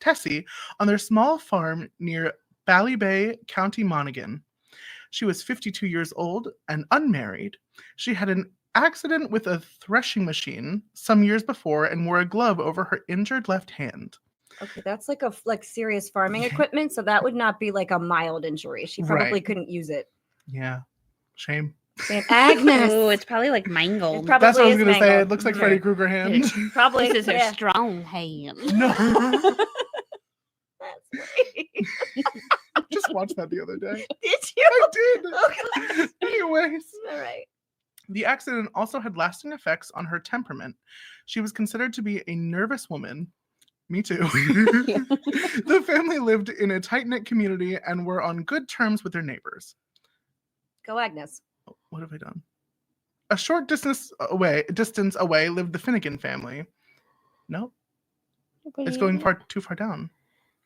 Tessie on their small farm near Ballybay, County Monaghan. She was 52 years old and unmarried. She had an accident with a threshing machine some years before and wore a glove over her injured left hand. Okay, that's like serious farming Yeah. equipment, so that would not be like a mild injury. She probably Right. couldn't use it. Yeah. Shame. Damn, Agnes. Oh, it's probably like mangled. It probably That's what I was is going to say. mangled. It looks like Okay. Freddy Krueger hand. Probably This is her yeah. strong hand. No. That's right. I just watched that the other day. Did you? I did. Oh, God. Anyways. All right. The accident also had lasting effects on her temperament. She was considered to be a nervous woman. Me too. The family lived in a tight-knit community and were on good terms with their neighbors. Go, Agnes. Oh, what have I done? A short distance away lived the Finnegan family. No, it's going too far down.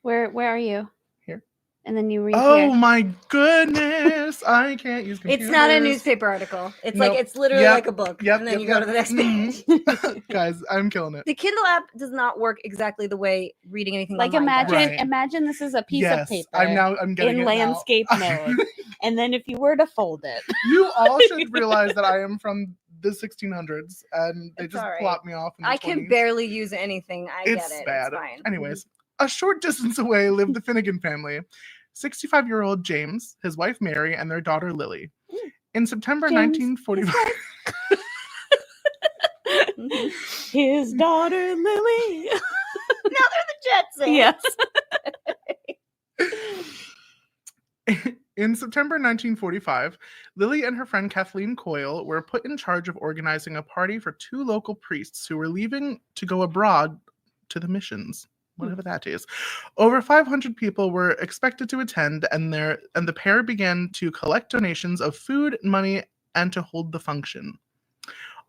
Where are you? Here. And then you read Oh here. my goodness! I can't use computers. It's not a newspaper article. It's Nope. like it's literally Yep. like a book. Yep, And then yep, you go to the next page. Mhm. Guys, I'm killing it. The Kindle app does not work exactly the way reading anything Like online does. imagine Right. imagine this is a piece Yes, of paper I'm getting in it landscape now. mode. And then if you were to fold it. You all should realize that I am from the 1600s, and they It's just all right. plot me off. In the I can 20s. barely use anything. I It's get it. bad. It's fine. Anyways, a short distance away lived the Finnegan family. 65-year-old James, his wife Mary, and their daughter Lily. In September James, 1945, Mhm. His daughter Lily. Now they're the Jetsons. Yes. in September 1945, Lily and her friend Kathleen Coyle were put in charge of organizing a party for 2 local priests who were leaving to go abroad to the missions, whatever that is. Over 500 people were expected to attend, and the pair began to collect donations of food, money, and to hold the function.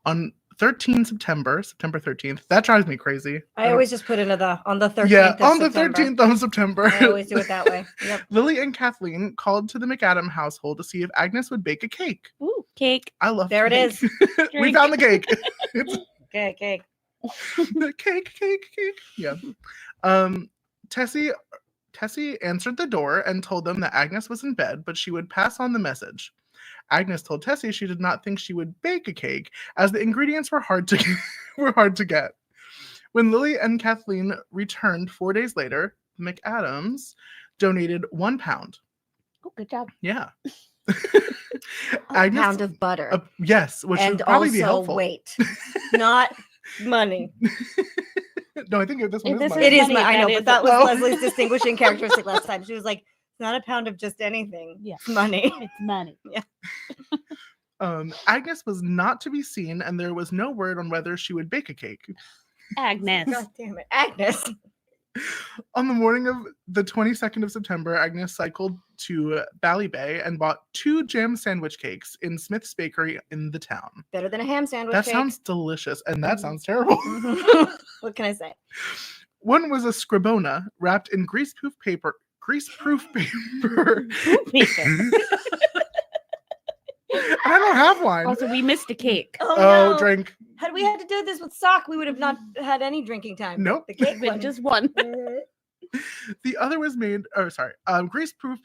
On September 13th. That drives me crazy. I always just put it on the 13th Yeah, of on the September. 13th of September. I always do it that way. Yep. Lily and Kathleen called to the McAdam household to see if Agnes would bake a cake. Ooh, cake. I love There it cake. is. We found the cake. It's Okay, cake. the cake. Yeah. Tessie answered the door and told them that Agnes was in bed, but she would pass on the message. Agnes told Tessie she did not think she would bake a cake, as the ingredients were hard to get. When Lily and Kathleen returned 4 days later, the McAdams donated £1. Oh, good job. Yeah. A pound of butter. Yes, which and would probably also be helpful. weight, not money. No, I think this one If is this money. It is. money, I that know, is but that was well. Leslie's distinguishing characteristic last time. She was like, "It's not a pound of just anything. Yeah. It's money." It's money. Agnes was not to be seen, and there was no word on whether she would bake a cake. Agnes. God damn it, Agnes. On the morning of the 22nd of September, Agnes cycled to Ballybay and bought 2 jam sandwich cakes in Smith's Bakery in the town. Better than a ham sandwich. That cake. sounds delicious, and that sounds terrible. What can I say? One was a scribona wrapped in greaseproof paper. I don't have one. Also, we missed a cake. Oh, no. drink. Had we had to do this with sock, we would have not had any drinking time. Nope. The cake With one. just one. The other was made, greaseproof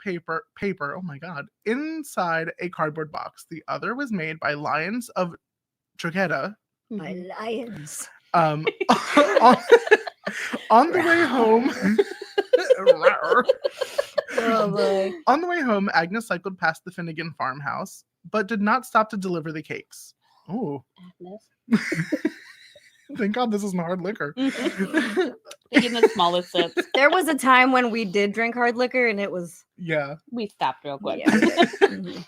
paper, oh my god, inside a cardboard box. The other was made by Lions of Drogheda. My lions. On, on the way home. Oh boy. On the way home, Agnes cycled past the Finnegan farmhouse, but did not stop to deliver the cakes. Oh, Agnes. thank God this isn't hard liquor. Taking the smallest sips. There was a time when we did drink hard liquor, and it was Yeah. We stopped real quick. yeah, okay.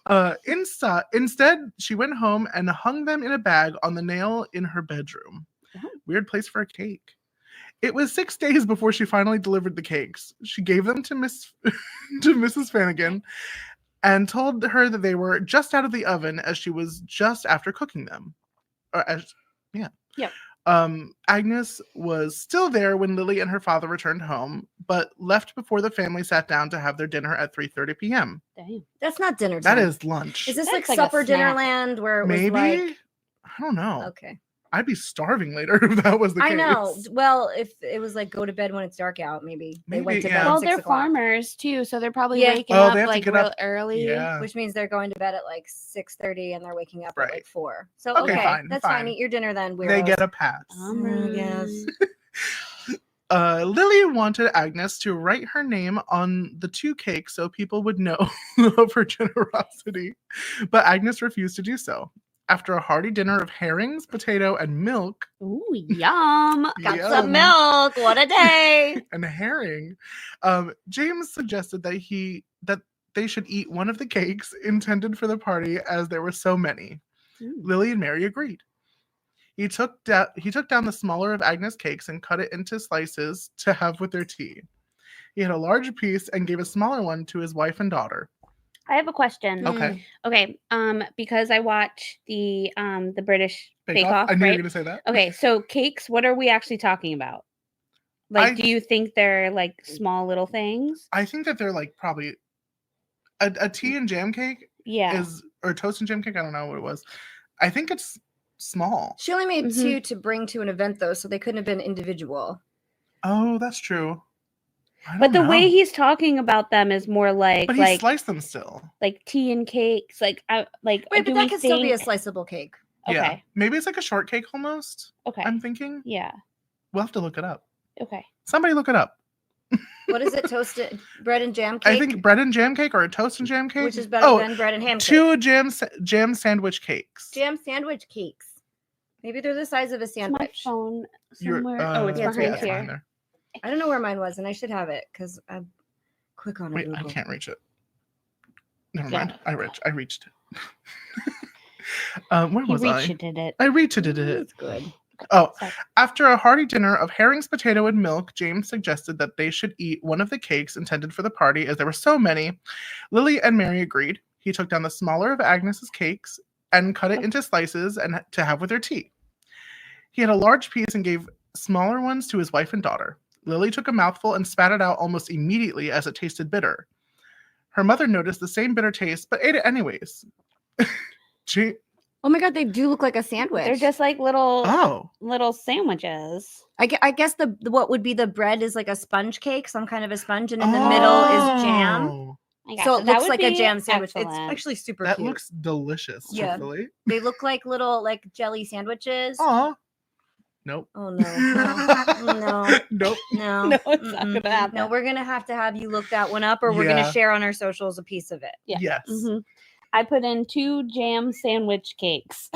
Mhm. Instead, she went home and hung them in a bag on the nail in her bedroom. Oh. Weird place for a cake. It was 6 days before she finally delivered the cakes. She gave them to Mrs. Finnegan and told her that they were just out of the oven, as she was just after cooking them. Yep. Agnes was still there when Lily and her father returned home, but left before the family sat down to have their dinner at 3:30 p.m. Damn. That's not dinner time. That is lunch. Is this That's like like a supper snack. Dinnerland where it Maybe? was like I don't know. okay. I'd be starving later if that was the case. I know. Well, if it was like go to bed when it's dark out, maybe they went Maybe, to yeah. bed Well, at 6 they're o'clock, farmers too, so they're probably Yeah. waking Oh, up they have to like get real up- early. Yeah. which means they're going to bed at like 6:30 and they're waking up Right. at like 4. So Okay, okay, fine, that's fine. fine. Eat your dinner then. They Weirdos. get a pass. Yes. Lily wanted Agnes to write her name on the 2 cakes so people would know of her generosity, but Agnes refused to do so. After a hearty dinner of herrings, potato, and milk, Ooh, yum. Got Yum. some milk. What a day. and herring, James suggested that they should eat one of the cakes intended for the party, as there were so many. Ooh. Lily and Mary agreed. He took down the smaller of Agnes' cakes and cut it into slices to have with their tea. He had a large piece and gave a smaller one to his wife and daughter. I have a question. Okay. Okay. Because I watch the British Bake Off, I knew you right? were going to say that. Okay, so cakes, what are we actually talking about? Like, I- do you think they're like small little things? I think that they're like probably a tea and jam cake Yeah. or toast and jam cake. I don't know what it was. I think it's small. She only made Mhm. 2 to bring to an event though, so they couldn't have been individual. Oh, that's true. I But the don't way know. he's talking about them is more like But he sliced them still. like tea and cakes. Like Wait, but do that we could still be a think- sliceable cake. Okay. Yeah. Maybe it's like a shortcake almost. Okay. I'm thinking. Yeah. We'll have to look it up. Okay. Somebody look it up. What is it? Toasted bread and jam cake? I think bread and jam cake or a toast and jam cake. which is better Oh, than bread and ham cake. 2 jam sandwich cakes. Jam sandwich cakes. Maybe they're the size of a Is my sandwich. phone You're- somewhere? Oh, it's yeah, it's behind right here. behind there. I don't know where mine was, and I should have it because I'm quick on Wait, Google. I can't reach it. Never Yeah. mind. I reached it. Where He was I? reached it. I reached it. It's good. Oh, Sorry. after a hearty dinner of herrings, potato, and milk, James suggested that they should eat one of the cakes intended for the party, as there were so many. Lily and Mary agreed. He took down the smaller of Agnes's cakes and cut it into slices and to have with her tea. He had a large piece and gave smaller ones to his wife and daughter. Lily took a mouthful and spat it out almost immediately as it tasted bitter. Her mother noticed the same bitter taste, but ate it anyways. Oh my god, they do look like a sandwich. They're just like little Oh, sandwiches. I guess the what would be the bread is like a sponge cake, some kind of a sponge, and in the middle is jam. Oh, So it that looks would like a be jam sandwich. It's excellent. actually super that cute. looks delicious, Yeah. truthfully. They look like little like jelly sandwiches. Aw. Nope. Oh no. No. Nope. No. No, it's not Mm-mm. gonna happen. No, we're gonna have you look that one up, or we're Yeah. gonna share on our socials a piece of it. Yeah. Yes. Mhm. I put in 2 jam sandwich cakes.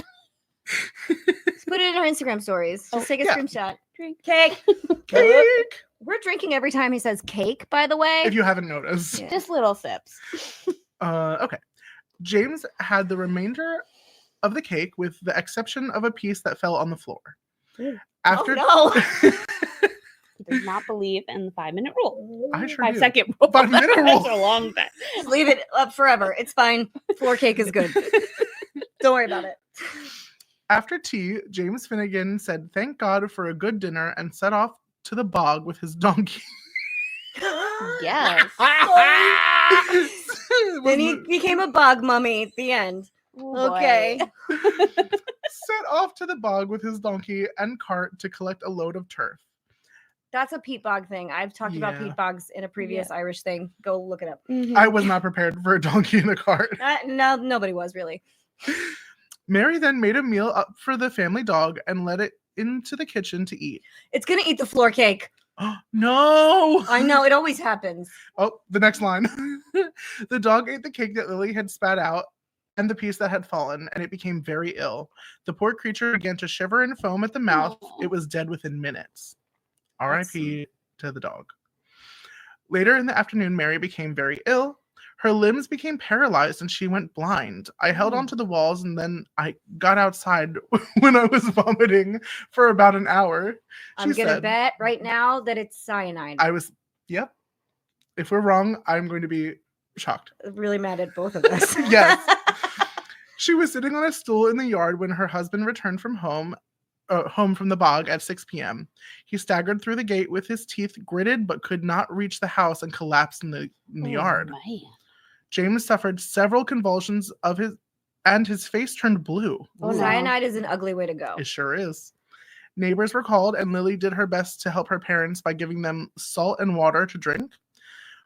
Let's put it in our Instagram stories. Just take a yeah. screenshot. Drink. Cake. Cake. We're drinking every time he says cake, by the way. If you haven't noticed. Yeah. Just little sips. Okay. James had the remainder of the cake with the exception of a piece that fell on the floor. Ew. After Oh no. He does not believe in the 5-minute rule. I sure 5-second rule. 5-minute rule. That's a long time. Just leave it up forever. It's fine. Floor cake is good. Don't worry about it. After tea, James Finnegan said thank God for a good dinner and set off to the bog with his donkey. Yes. Then he became a bog mummy at the end. Oh, boy. Okay. Set off to the bog with his donkey and cart to collect a load of turf. That's a peat bog thing. I've talked about Yeah. peat bogs in a previous Irish thing. Go look it up. Mhm. I was not prepared for a donkey in a cart. No, nobody was really. Mary then made a meal up for the family dog and led it into the kitchen to eat. It's gonna eat the floor cake. No! I know, it always happens. Oh, the next line. The dog ate the cake that Lily had spat out and the piece that had fallen, and it became very ill. The poor creature began to shiver and foam at the mouth. Aw. It was dead within minutes. That's R.I.P. to the dog. Later in the afternoon, Mary became very ill. Her limbs became paralyzed and she went blind. I held Oh. onto the walls and then I got outside when I was vomiting for about an hour. I'm She gonna said, bet right now that it's cyanide. Yep. If we're wrong, I'm going to be shocked. I'm really mad at both of us. Yes. She was sitting on a stool in the yard when her husband returned from home from the bog at 6 p.m. He staggered through the gate with his teeth gritted but could not reach the house and collapsed in the yard. Man. James suffered several convulsions and his face turned blue. Oh, no. Cyanide is an ugly way to go. It sure is. Neighbors were called and Lily did her best to help her parents by giving them salt and water to drink.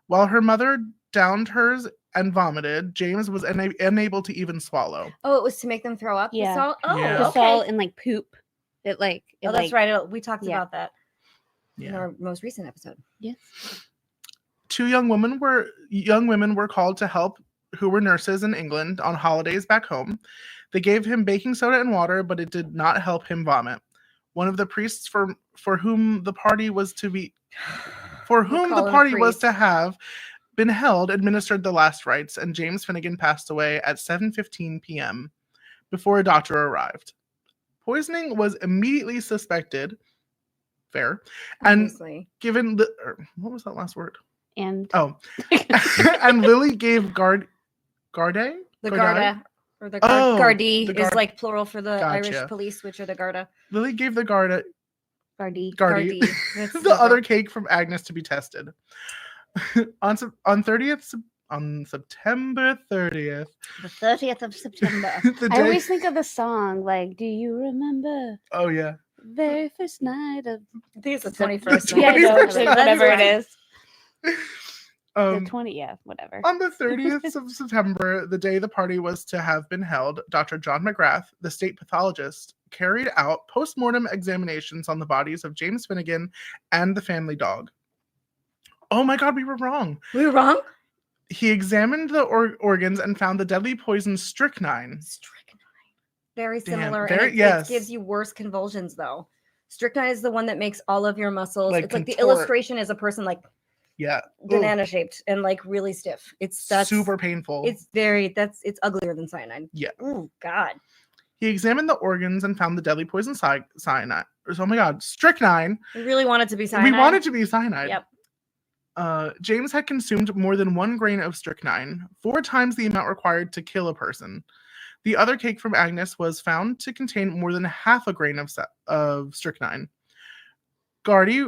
While her mother downed hers and vomited, James was unable to even swallow. Oh, it was to make them throw up? The Yeah. salt? Oh, Yeah. The okay. salt and like poop. Oh, that's right. We talked Yeah. about that in Yeah. our most recent episode. Yes. 2 young women were called to help who were nurses in England on holidays back home. They gave him baking soda and water, but it did not help him vomit. One of the priests for whom the party was to have been held administered the last rites, and James Finnegan passed away at 7:15 p.m. before a doctor arrived. Poisoning was immediately suspected. Fair. And Obviously. given what was that last word? And Oh. And Lily gave Garde? The Gardai? Garda or the Oh, Gardaí the is Gard- like plural for the Irish Gotcha. police, which are the Garda. Lily gave the Garde Gardy. Gardy That's the different. other cake from Agnes to be tested. on September 30th, The 30th of September. the I day. always think of the song, like, do you remember Oh yeah. the very first night of I think it's the Sep- 21st. Yeah, I know, 21st. it's like whatever it is. Um, The 20th, yeah, whatever. On the 30th of September, the day the party was to have been held, Dr. John McGrath, the state pathologist, carried out post-mortem examinations on the bodies of James Finnegan and the family dog. Oh my God, we were wrong. We were wrong? He examined the organs and found the deadly poison strychnine. Strychnine. Very Damn, similar. very- and it yes. gives you worse convulsions, though. Strychnine is the one that makes all of your muscles. Like, it's like the contort. illustration is a person like Yeah. banana shaped and like really stiff. That's super painful. It's uglier than cyanide. Yeah. Oh God. He examined the organs and found the deadly poison cyanide. Oh my God, strychnine. We really want it to be cyanide. We want it to be cyanide. Yep. James had consumed more than 1 grain of strychnine, 4 times the amount required to kill a person. The other cake from Agnes was found to contain more than half a grain of strychnine. Gardy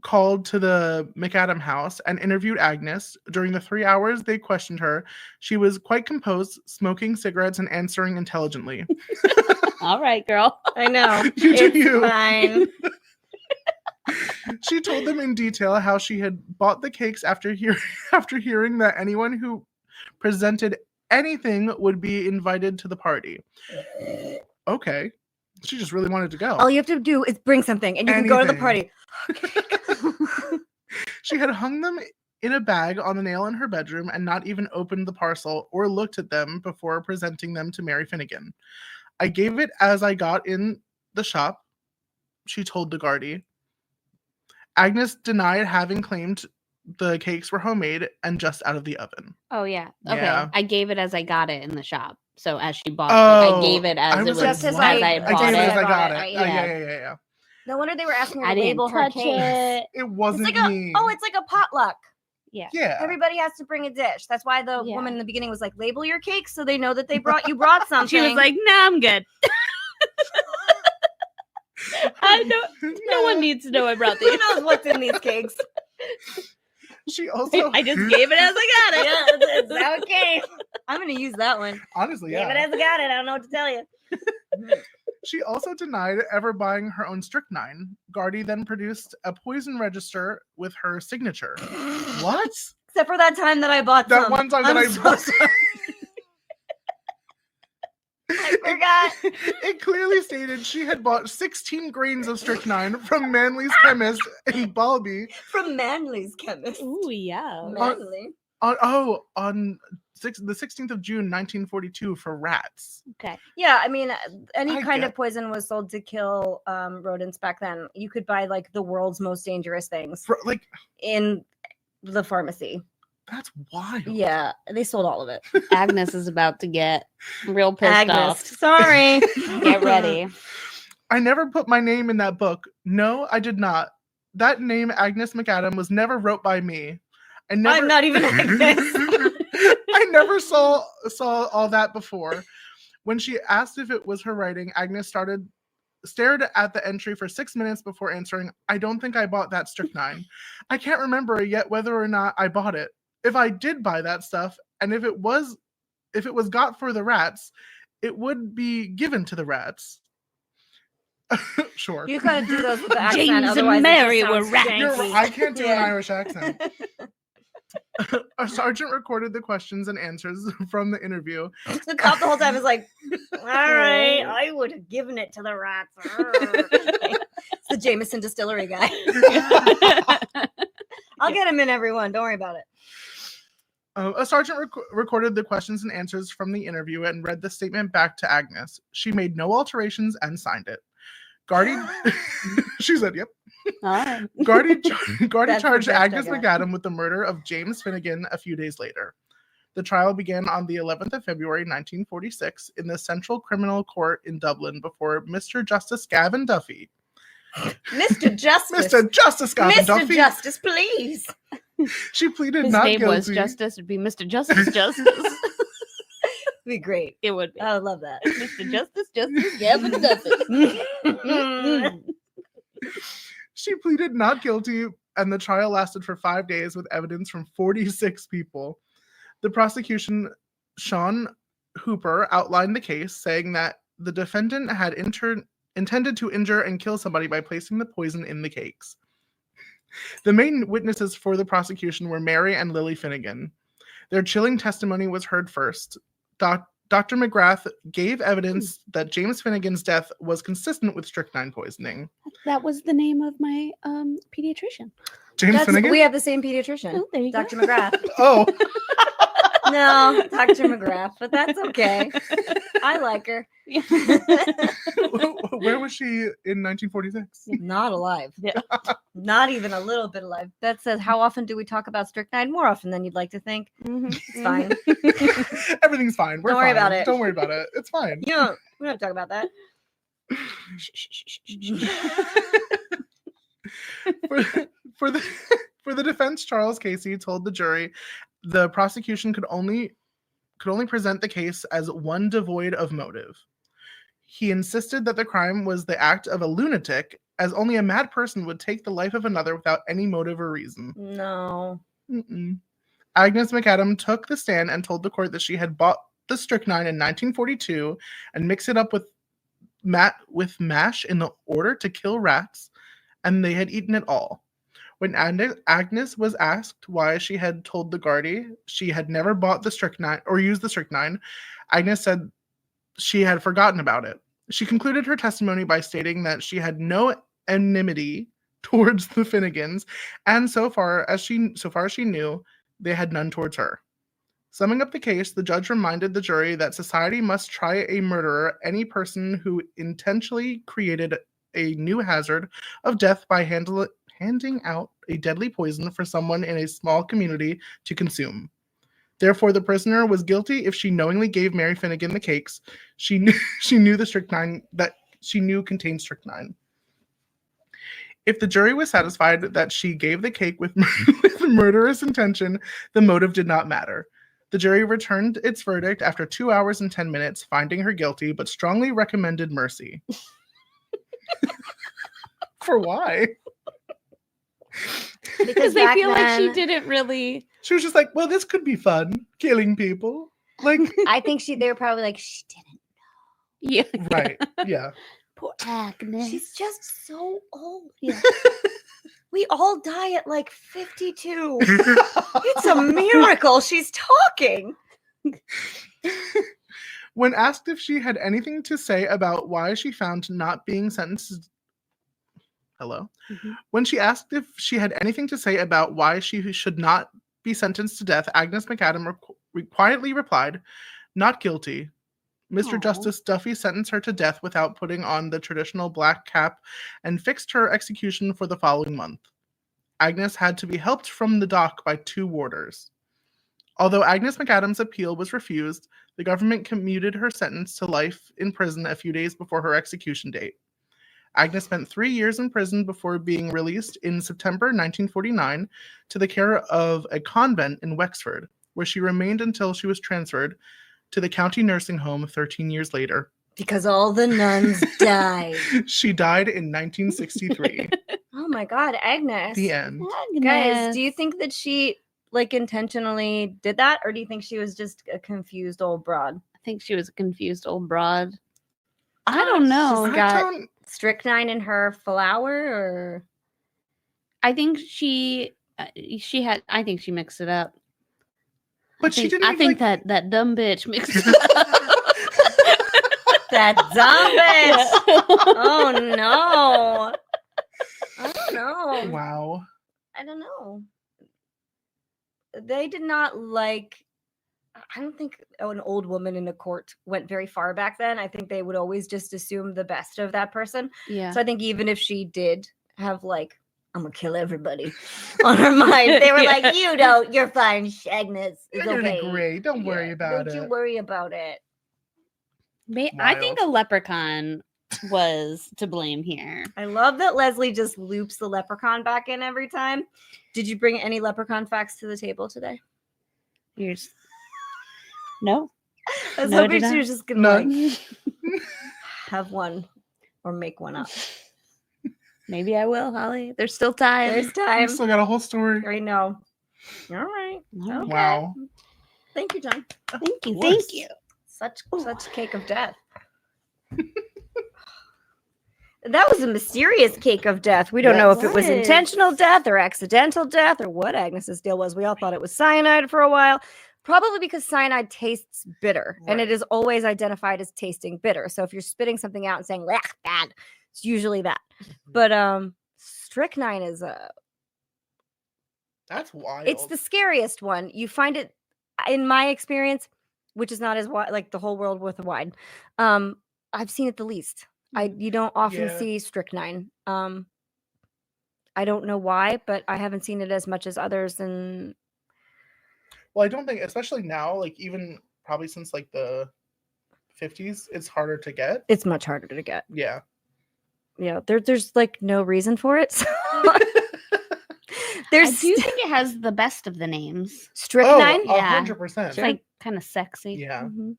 called to the McAdam house and interviewed Agnes. During the 3 hours they questioned her, she was quite composed, smoking cigarettes and answering intelligently. All right, girl. I know. You do It's you. fine. She told them in detail how she had bought the cakes after hearing that anyone who presented anything would be invited to the party. Okay. She just really wanted to go. All you have to do is bring something and you can go to the party. She had hung them in a bag on a nail in her bedroom and not even opened the parcel or looked at them before presenting them to Mary Finnegan. I gave it as I got in the shop, she told the Gardaí. Agnes denied having claimed the cakes were homemade and just out of the oven. Oh, yeah. Okay. Yeah. I gave it as I got it in the shop. So as she bought it, like, I Oh, gave it as I it was was like, as just what? I had I bought gave it as it. I got it. it. Yeah. Yeah. No wonder they were asking her I to didn't label her touch cakes. it. It It's wasn't like me. it's like a potluck. Yeah. Yeah. Everybody has to bring a dish. That's why the Yeah. woman in the beginning was like, label your cakes so they know that you brought something. She was like, "Nah, I'm good. I know no one needs to know I brought who these. knows what's in these cakes? She also I just gave it as I got it." Yeah, it's okay. I'm gonna use that one. honestly, Gave it yeah. as I got it. I don't know what to tell you. She also denied ever buying her own strychnine. Gardy then produced a poison register with her signature. What? Except for that time that I bought That some. one time that I'm I so bought sorry. I forgot. It clearly stated she had bought 16 grains of strychnine from Manley's chemist in Balby From Manly's chemist. Ooh, yeah. Manly. on the 16th of June, 1942 for rats. Okay. Yeah, I mean, any I kind get- of poison was sold to kill rodents back then. You could buy like the world's most dangerous things Like, in the pharmacy. that's wild. Yeah, they sold all of it. Agnes is about to get real pissed Agnes, off. sorry. Get ready. I never put my name in that book. No, I did not. That name, Agnes McAdam, was never wrote by me. I never, I'm not even Agnes. I never saw all that before. When she asked if it was her writing, Agnes stared at the entry for 6 minutes before answering, I don't think I bought that strychnine. I can't remember yet whether or not I bought it. If I did buy that stuff, and if it was got for the rats, it would be given to the rats. Sure. You gotta do those with the accent. James and otherwise it Mary just were sounds rats. You're janky. right, I can't do an Yeah. Irish accent. A sergeant recorded the questions and answers from the interview. The cop the whole time is like, all right, I would have given it to the rats. It's the Jameson distillery guy. I'll get him in, everyone. Don't worry about it. A sergeant recorded the questions and answers from the interview and read the statement back to Agnes. She made no alterations and signed it. Gardy, she said, yep. All right. Gardy That's charged the best I Agnes got. McAdam with the murder of James Finnegan a few days later. The trial began on the 11th of February, 1946, in the Central Criminal Court in Dublin before Mr. Justice Gavin Duffy. Mr. Justice. Mr. Justice Gavin Mr. Duffy. Justice, please. She pleaded His not name guilty. was Justice. It'd be Mr. Justice Justice. Be great. It would be. I would love that. Mr. Justice Justice Gavin Duffy. She pleaded not guilty, and the trial lasted for 5 days with evidence from 46 people. The prosecution, Sean Hooper, outlined the case, saying that the defendant had intended to injure and kill somebody by placing the poison in the cakes. The main witnesses for the prosecution were Mary and Lily Finnegan. Their chilling testimony was heard first. Dr. McGrath gave evidence that James Finnegan's death was consistent with strychnine poisoning. That was the name of my pediatrician. James Finnegan? We have the same pediatrician, Oh, there you Dr. go. McGrath. Oh, No, Dr. McGrath, but that's okay. I like her. where was she in 1946? Not alive. Yeah. Not even a little bit alive. That says, how often do we talk about strychnine? More often than you'd like to think. Mhm. It's fine. Everything's fine. We're Don't worry fine. about it. Don't worry about it. It's fine. We don't have to talk about that. for the defense, Charles Casey told the jury the prosecution could could only present the case as one devoid of motive. He insisted that the crime was the act of a lunatic, as only a mad person would take the life of another without any motive or reason. No. Mm-mm. Agnes McAdam took the stand and told the court that she had bought the strychnine in 1942 and mixed it up with mash in order to kill rats, and they had eaten it all. When Agnes was asked why she had told the Gardaí she had never bought the strychnine or used the strychnine, Agnes said she had forgotten about it. She concluded her testimony by stating that she had no enmity towards the Finnegans, and so far as she knew, they had none towards her. Summing up the case, the judge reminded the jury that society must try a murderer, any person who intentionally created a new hazard of death by handing out a deadly poison for someone in a small community to consume. Therefore, the prisoner was guilty if she knowingly gave Mary Finnegan the cakes she knew the strychnine that she knew contained strychnine. If the jury was satisfied that she gave the cake with murderous intention, the motive did not matter. The jury returned its verdict after 2 hours and 10 minutes, finding her guilty, but strongly recommended mercy. For why? Because they back feel like she then- didn't really. She was just like, well, this could be fun, killing people. Like, I think they were probably like, she didn't. Yeah. right, yeah. Poor Agnes. She's just so old. We all die at like 52. It's a miracle she's talking. When asked if she had anything to say about why she found not being sentenced... Hello? Mm-hmm. When she asked if she had anything to say about why she should not be sentenced to death, Agnes McAdam quietly replied, "Not guilty. Mr. Aw. Justice Duffy sentenced her to death without putting on the traditional black cap and fixed her execution for the following month. Agnes had to be helped from the dock by 2 warders. Although Agnes McAdam's appeal was refused, the government commuted her sentence to life in prison a few days before her execution date. Agnes spent 3 years in prison before being released in September 1949 to the care of a convent in Wexford, where she remained until she was transferred to the county nursing home 13 years later. Because all the nuns died. She died in 1963. Oh my God, Agnes. The end. Guys, do you think that she like intentionally did that, or do you think she was just a confused old broad? I think she was a confused old broad. I don't know. She's got strychnine in her flour, or I think she had. I think she mixed it up. But she didn't. I think like... that dumb bitch mixed it up. that dumb bitch. Oh no. I don't know. Wow. I don't know. They did not like. I don't think an old woman in a court went very far back then. I think they would always just assume the best of that person. Yeah. So I think even if she did have like, I'm gonna kill everybody on her mind, they were like, you don't, you're fine, Agnes. It's You're okay. doing great. Don't worry about Don't it. you worry about it. I think a leprechaun was to blame here. I love that Leslie just loops the leprechaun back in every time. Did you bring any leprechaun facts to the table today? Here's no. I was No, hoping did she I? was just gonna None. like have one or make one up. Maybe I will, Holly. There's still time. There's You time. still got a whole story. I know. All right. Okay. Wow. Thank you, John. Thank you. Of Thank course. you. Such cake of death. That was a mysterious cake of death. We don't know if it was intentional death or accidental death or what Agnes's deal was. We all thought it was cyanide for a while, probably because cyanide tastes bitter, and it Right. is always identified as tasting bitter. So if you're spitting something out and saying "Blech, bad," it's usually that. But strychnine is That's wild. it's the scariest one. You find it, in my experience, which is not as wide, like the whole world with a wide. I've seen it the least. You don't often Yeah. see strychnine. I don't know why, but I haven't seen it as much as others. And Well, I don't think, especially now, like even probably since like the 50s, it's harder to get. it's much harder to get. Yeah. Yeah, there's like no reason for it. So There's I do think it has the best of the names. strychnine. Oh, Yeah. 100%. It's like kind of sexy. Yeah. Mhm.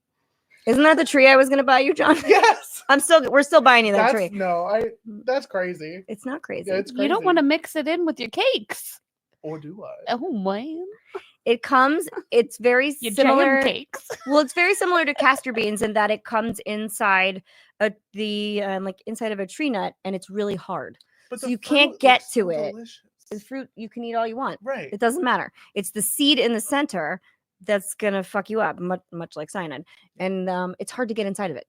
Isn't that the tree I was going to buy you, John? Yes. We're still buying you that tree. That's crazy. It's not crazy. Yeah, it's crazy. You don't want to mix it in with your cakes. Or do I? Oh man, It's very your similar. jam cakes. Well, it's very similar to castor beans in that it comes inside inside of a tree nut, and it's really hard. But So the you can't fruit get looks to so it. delicious. The fruit you can eat all you want. Right. It doesn't matter. It's the seed in the center that's gonna fuck you up, much like cyanide, and it's hard to get inside of it.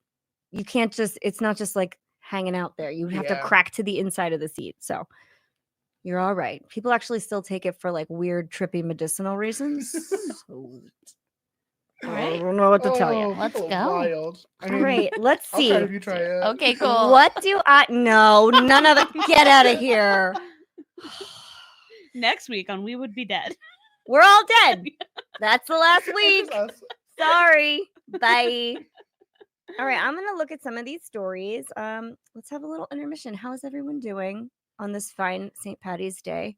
You can't just. It's not just like hanging out there. You have to Yeah. crack to the inside of the seed. So you're all right. People actually still take it for like weird, trippy medicinal reasons. So, All I right. don't know what to tell you. Oh, Let's people go. are Wild. I All mean, right, let's I'll see. try it if you try it. Okay, cool. What do I? No, none of it. Get out of here. Next week on We Would Be Dead. We're all dead. That's the last It's week. us. Sorry. Bye. All right, I'm gonna look at some of these stories. Let's have a little intermission. How is everyone doing on this fine St. Patty's Day?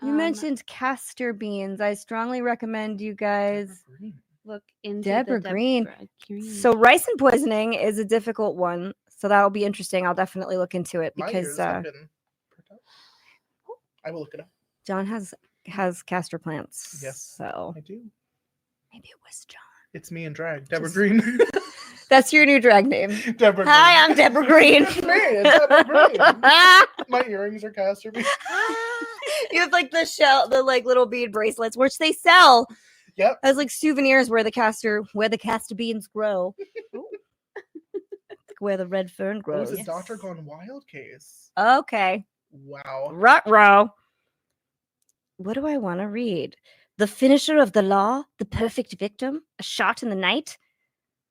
You mentioned castor beans. I strongly recommend you guys Look into Deborah the Green. Deborah Green. So rice and poisoning is a difficult one. So that will be interesting. I'll definitely look into it My because ears have been perked up. I will look it up. John has castor plants. Yes. So I do. maybe it was John. It's me and drag. Deborah Just- Green. That's your new drag name. Deborah Hi, Green. I'm Deborah Green. It's me, it's Deborah Green. My earrings are castor beans. You have like the like little bead bracelets, which they sell Yep. as like souvenirs where the castor beans grow. Where the red fern Oh, grows. it's a Dr. Gone Wild case. Okay. Wow. Ruh-roh. What do I want to read? The finisher of the law, the perfect victim, a shot in the night,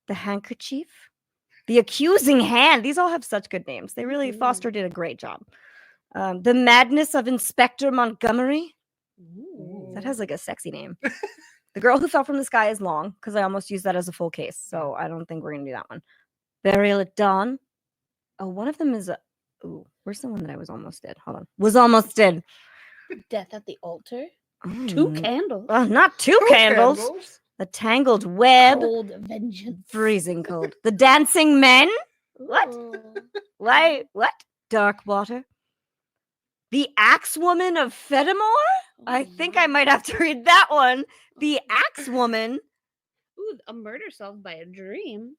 the handkerchief, the accusing hand. These all have such good names. They really, Foster did a great job. The madness of Inspector Montgomery. That has like a sexy name. The girl who fell from the sky is long because I almost used that as a full case. So I don't think we're going to do that one. Burial at dawn. Oh, one of them is ooh, where's the one that I was almost dead? Hold on. Was almost dead. Death at the altar. Oh, 2 candles. not two candles. The tangled web. Cold vengeance. Freezing cold. The dancing men. What? Ooh. Why? What? Dark water. The Axe Woman of Fedamore? I think I might have to read that one. The Axe Woman. Ooh, a murder solved by a dream.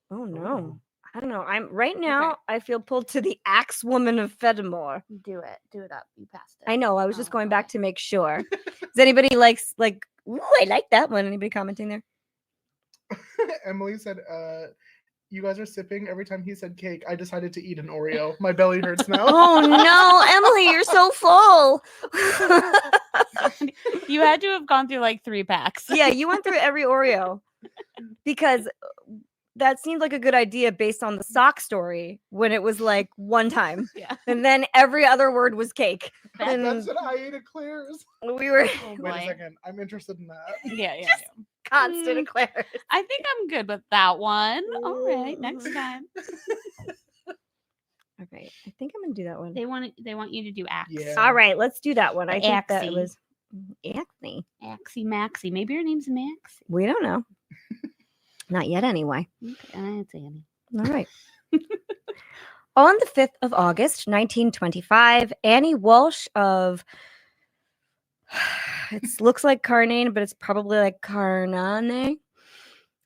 Oh no. Ooh. I don't know. I'm right now. I feel pulled to the Axe Woman of Fedamore. Do it. Do it up. You passed it. I know. I was just Oh, going back okay. to make sure. Does anybody like? Ooh, I like that one. Anybody commenting there? Emily said, you guys are sipping. Every time he said cake, I decided to eat an Oreo. My belly hurts now. Oh no, Emily, you're so full. You had to have gone through like 3 packs. Yeah, you went through every Oreo because that seemed like a good idea based on the sock story when it was like one time. Yeah. And then every other word was cake. And That's what I ate eclairs. we were Oh, Wait a boy. second. I'm interested in that. Yeah, yeah, Just- yeah. constant eclairs. I think I'm good with that one. All right, next Ooh. time. All right. I think I'm gonna do that one. They want you to do Axe. Yeah. All right, let's do that one. I think that Axie. was Acne. Axie Maxie. Maybe your name's Maxie. We don't know. Not yet anyway. Okay, I didn't say any. All right. On the 5th of August, 1925, Annie Walsh of it looks like Carnane, but it's probably like Carnane.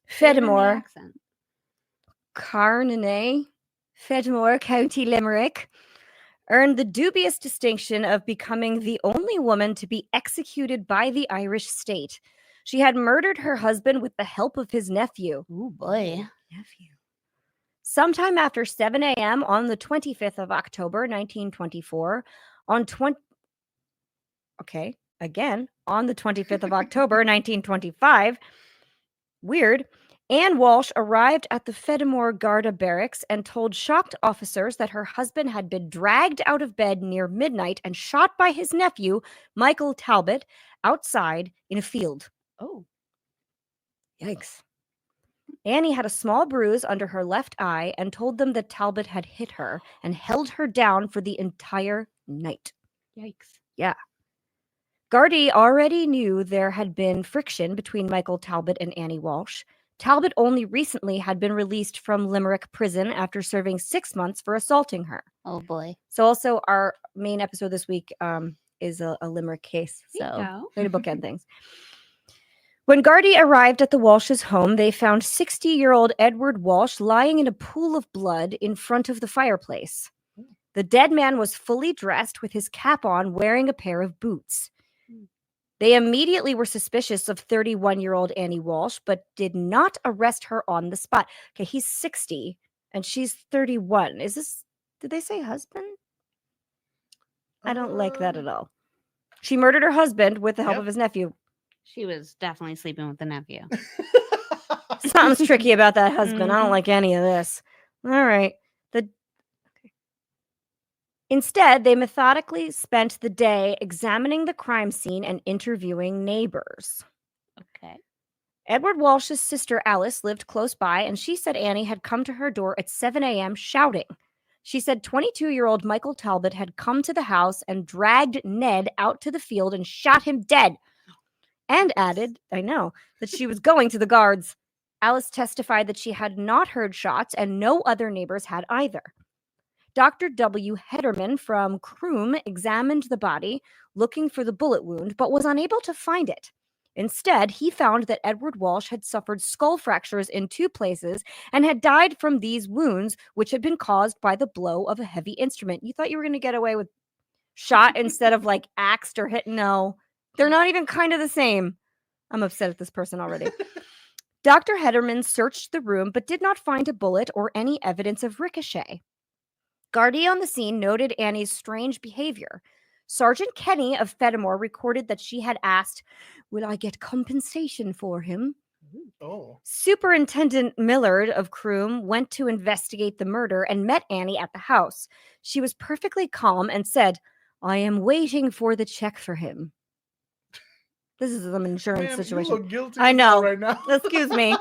Fedamore. Accent. Carnane. Fedamore, County Limerick, earned the dubious distinction of becoming the only woman to be executed by the Irish state. She had murdered her husband with the help of his nephew. Oh boy. Sometime after 7 a.m. on the 25th of October, 1924, on the 25th of October, 1925, weird, Anne Walsh arrived at the Fedamore Garda barracks and told shocked officers that her husband had been dragged out of bed near midnight and shot by his nephew, Michael Talbot, outside in a field. Oh. Yikes. Annie had a small bruise under her left eye and told them that Talbot had hit her and held her down for the entire night. Yikes. Gardy already knew there had been friction between Michael Talbot and Annie Walsh. Talbot only recently had been released from Limerick prison after serving 6 months for assaulting her. Oh boy. So also our main episode this week is a Limerick case. There you So go. way to bookend things. When Gardy arrived at the Walsh's home, they found 60-year-old Edward Walsh lying in a pool of blood in front of the fireplace. The dead man was fully dressed with his cap on, wearing a pair of boots. They immediately were suspicious of 31-year-old Annie Walsh, but did not arrest her on the spot. Okay, he's 60 and she's 31. Did they say husband? I don't like that at all. She murdered her husband with the help Yep. of his nephew. She was definitely sleeping with the nephew. Something's tricky about that husband. I don't Mhm. like any of this. All right. Instead, they methodically spent the day examining the crime scene and interviewing neighbors. Okay. Edward Walsh's sister Alice lived close by, and she said Annie had come to her door at 7 a.m. shouting. She said 22-year-old Michael Talbot had come to the house and dragged Ned out to the field and shot him dead. And added, I know, that she was going to the guards. Alice testified that she had not heard shots, and no other neighbors had either. Dr. W. Hederman from Croom examined the body, looking for the bullet wound, but was unable to find it. Instead, he found that Edward Walsh had suffered skull fractures in 2 places and had died from these wounds, which had been caused by the blow of a heavy instrument. You thought you were going to get away with shot instead of like axed or hit? No, they're not even kind of the same. I'm upset at this person already. Dr. Hederman searched the room but did not find a bullet or any evidence of ricochet. Gardy on the scene noted Annie's strange behavior. Sergeant Kenny of Fedamore recorded that she had asked, "Will I get compensation for him?" Oh. Superintendent Millard of Croom went to investigate the murder and met Annie at the house. She was perfectly calm and said, "I am waiting for the check for him." This is some insurance Man, situation. you look guilty I as hell know. right now. Excuse me.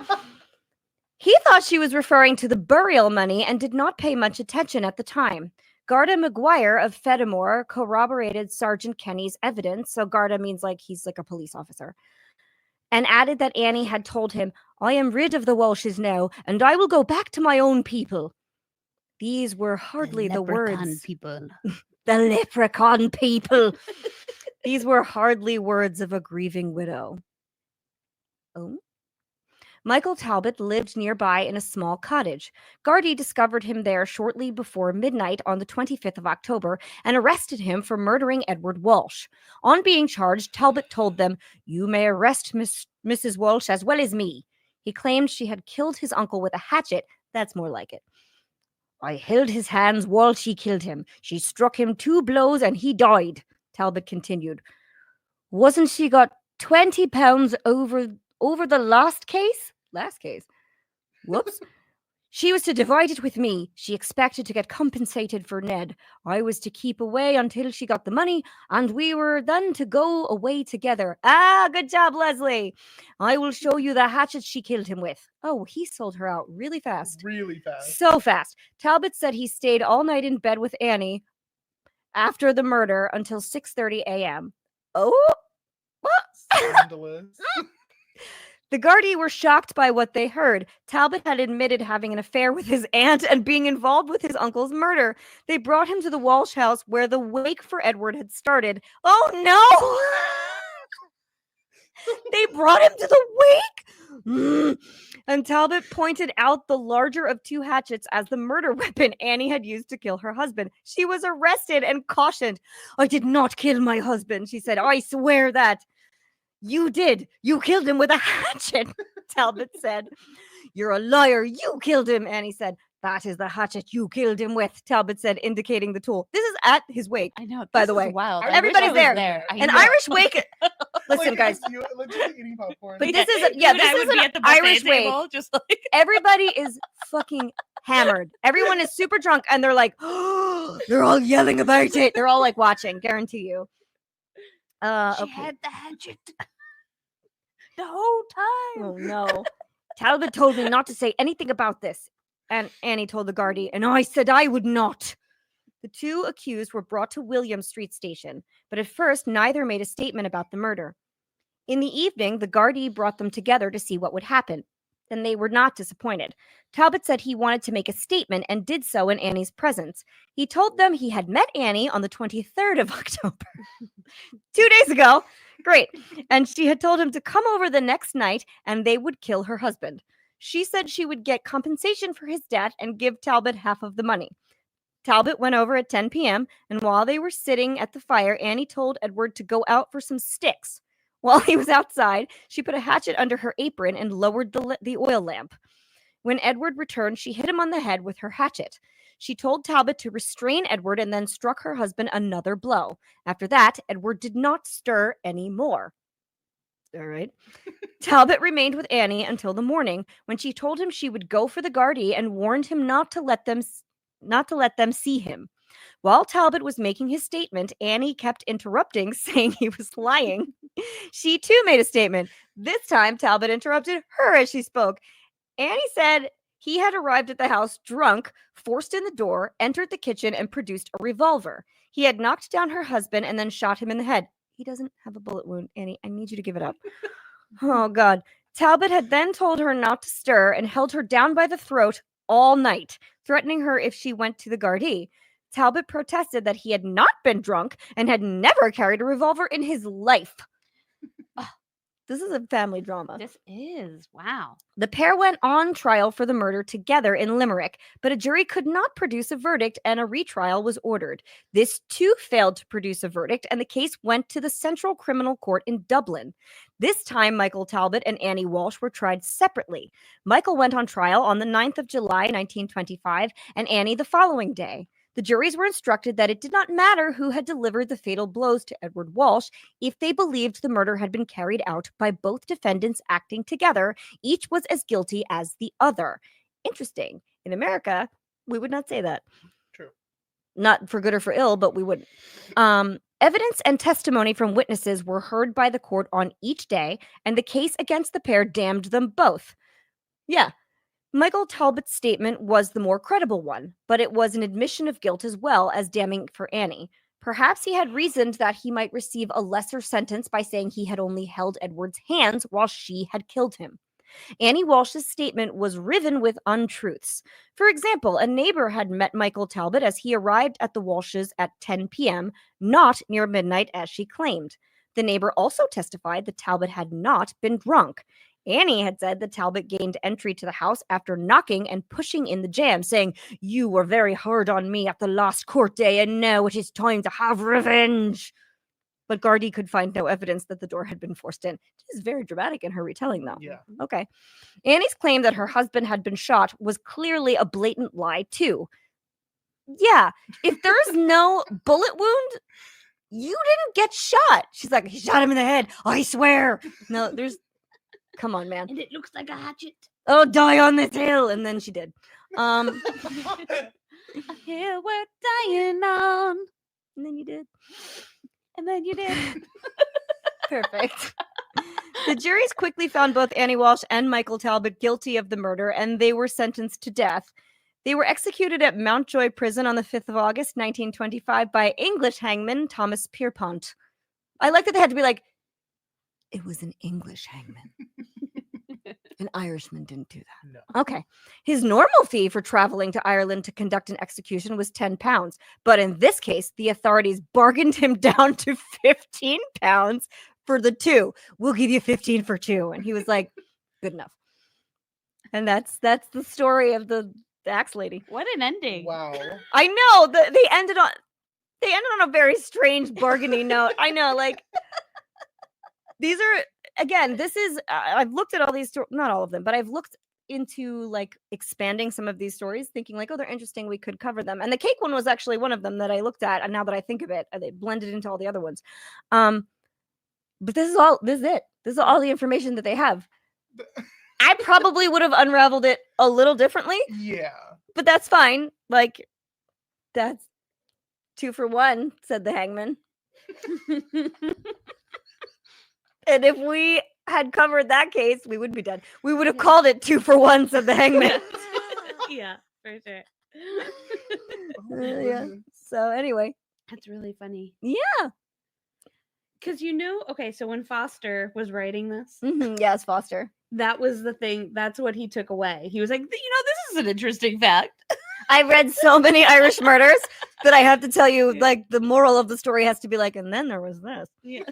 He thought she was referring to the burial money and did not pay much attention at the time. Garda McGuire of Fedamore corroborated Sergeant Kenny's evidence. So Garda means like he's like a police officer. And added that Annie had told him, "I am rid of the Walshes now, and I will go back to my own people." These were hardly the leprechaun words. people. The leprechaun people. These were hardly words of a grieving widow. Oh? Michael Talbot lived nearby in a small cottage. Gardy discovered him there shortly before midnight on the 25th of October and arrested him for murdering Edward Walsh. On being charged, Talbot told them, "You may arrest Mrs. Walsh as well as me." He claimed she had killed his uncle with a hatchet. That's more like it. "I held his hands while she killed him. She struck him 2 blows and he died," Talbot continued. "Wasn't she got £20 over the last case? Last case. Whoops. She was to divide it with me. She expected to get compensated for Ned. I was to keep away until she got the money, and we were then to go away together." Ah, good job, Leslie. "I will show you the hatchet she killed him with." Oh, he sold her out really fast. Really fast. So fast. Talbot said he stayed all night in bed with Annie after the murder until 6:30 a.m. Oh, Scandalous. The Gardaí were shocked by what they heard. Talbot had admitted having an affair with his aunt and being involved with his uncle's murder. They brought him to the Walsh house where the wake for Edward had started. Oh no! They brought him to the wake! And Talbot pointed out the larger of 2 hatchets as the murder weapon Annie had used to kill her husband. She was arrested and cautioned. "I did not kill my husband," she said. "I swear that." "You did. You killed him with a hatchet," Talbot said. "You're a liar. You killed him," Annie said. "That is the hatchet you killed him with," Talbot said, indicating the tool. This is at his wake. I know. By this the is way. wild. I I wish Everybody's I was there. I An know. Irish wake. Listen, Like, guys. like just like eating popcorn. But this is a, yeah, You and I this would is be an at the buffet Irish wake. table, just like Everybody is fucking hammered. Everyone is super drunk, and they're like, oh, they're all yelling about it. They're all like watching. Guarantee you. she Okay. had the hatchet the whole time. Oh no. Talbot told me not to say anything about this. And Annie told the Gardaí, and I said I would not. The two accused were brought to William Street Station, but at first neither made a statement about the murder. In the evening, the Gardaí brought them together to see what would happen, and they were not disappointed. Talbot said he wanted to make a statement and did so in Annie's presence. He told them he had met Annie on the 23rd of October, 2 days ago. Great. And she had told him to come over the next night and they would kill her husband. She said she would get compensation for his death and give Talbot half of the money. Talbot went over at 10 p.m., and while they were sitting at the fire, Annie told Edward to go out for some sticks. While he was outside, she put a hatchet under her apron and lowered the oil lamp. When Edward returned, she hit him on the head with her hatchet. She told Talbot to restrain Edward and then struck her husband another blow. After that, Edward did not stir any more. All right. Talbot remained with Annie until the morning, when she told him she would go for the Gardaí and warned him not to let them see him. While Talbot was making his statement, Annie kept interrupting, saying he was lying. She too made a statement. This time, Talbot interrupted her as she spoke. Annie said he had arrived at the house drunk, forced in the door, entered the kitchen, and produced a revolver. He had knocked down her husband and then shot him in the head. He doesn't have a bullet wound, Annie. I need you to give it up. Oh, God. Talbot had then told her not to stir and held her down by the throat all night, threatening her if she went to the Gardaí. Talbot protested that he had not been drunk and had never carried a revolver in his life. This is a family drama. This is. Wow. The pair went on trial for the murder together in Limerick, but a jury could not produce a verdict and a retrial was ordered. This too failed to produce a verdict, and the case went to the Central Criminal Court in Dublin. This time, Michael Talbot and Annie Walsh were tried separately. Michael went on trial on the 9th of July, 1925, and Annie the following day. The juries were instructed that it did not matter who had delivered the fatal blows to Edward Walsh if they believed the murder had been carried out by both defendants acting together. Each was as guilty as the other. Interesting. In America, we would not say that. True. Not for good or for ill, but we wouldn't. Evidence and testimony from witnesses were heard by the court on each day, and the case against the pair damned them both. Yeah. Michael Talbot's statement was the more credible one, but it was an admission of guilt as well as damning for Annie. Perhaps he had reasoned that he might receive a lesser sentence by saying he had only held Edward's hands while she had killed him. Annie Walsh's statement was riven with untruths. For example, a neighbor had met Michael Talbot as he arrived at the Walshes at 10 p.m., not near midnight as she claimed. The neighbor also testified that Talbot had not been drunk. Annie had said that Talbot gained entry to the house after knocking and pushing in the jamb, saying, "You were very hard on me at the last court day, and now it is time to have revenge." But Gardaí could find no evidence that the door had been forced in. She is very dramatic in her retelling, though. Yeah. Okay. Annie's claim that her husband had been shot was clearly a blatant lie, too. Yeah. If there's no bullet wound, you didn't get shot. She's like, "He shot him in the head. I swear." No, there's... Come on, man. And it looks like a hatchet. Oh, die on this hill. And then she did. A hill worth dying on. And then you did. And then you did. Perfect. The juries quickly found both Annie Walsh and Michael Talbot guilty of the murder, and they were sentenced to death. They were executed at Mountjoy Prison on the 5th of August, 1925, by English hangman Thomas Pierpont. I like that they had to be like, it was an English hangman. An Irishman didn't do that. No. Okay. His normal fee for traveling to Ireland to conduct an execution was £10. But in this case, the authorities bargained him down to £15 for the two. "We'll give you 15 for two." And he was like, "Good enough." And that's the story of the axe lady. What an ending. Wow. I know. They ended on a very strange bargaining note. I know, like, these are, again, this is, I've looked at all these, not all of them, but I've looked into like expanding some of these stories, thinking like, oh, they're interesting, we could cover them. And the cake one was actually one of them that I looked at, and now that I think of it, they blended into all the other ones. But this is it. This is all the information that they have. I probably would have unraveled it a little differently. Yeah. But that's fine. Like, that's 2 for 1, said the hangman. And if we had covered that case, we would be done. We would have called it 2 for 1, said the hangman. Yeah, for sure. Oh, Yeah. So anyway, That's really funny. yeah. Because okay, so when Foster was writing this, Yes, Foster. that was the thing. That's what he took away. He was like, this is an interesting fact. I read so many Irish murders that I have to tell you, like, the moral of the story has to be like, and then there was this. Yeah.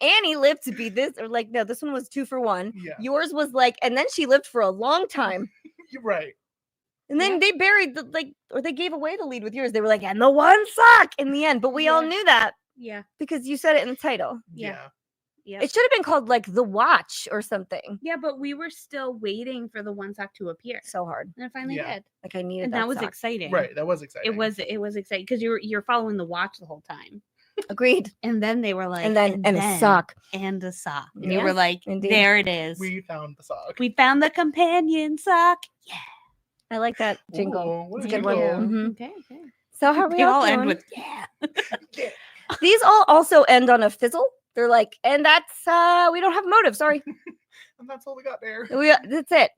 Annie lived to be this, or like, no, this one was 2 for 1. Yeah. Yours was like, and then she lived for a long time. You're right. And then they buried or they gave away the lead with yours. They were like, and the one sock in the end. But we all knew that Yeah. because you said it in the title. Yeah. Yeah. It should have been called like The Watch or something. Yeah, but we were still waiting for the one sock to appear. So hard. And it finally Yeah. did. Like I needed And that was sock. exciting. Right. That was exciting. It was exciting because you're following the watch the whole time. Agreed. And then they were like, And then a sock. And a sock. And you Yes, were like, indeed. there it is. We found the sock. We found the companion sock. Yeah. I like that jingle. Ooh, what It's a a good one. jingle. Mhm. Okay. So how are we They all doing? end with yeah. Yeah. These all also end on a fizzle. They're like, and that's we don't have a motive. Sorry. And that's all we got there. That's it.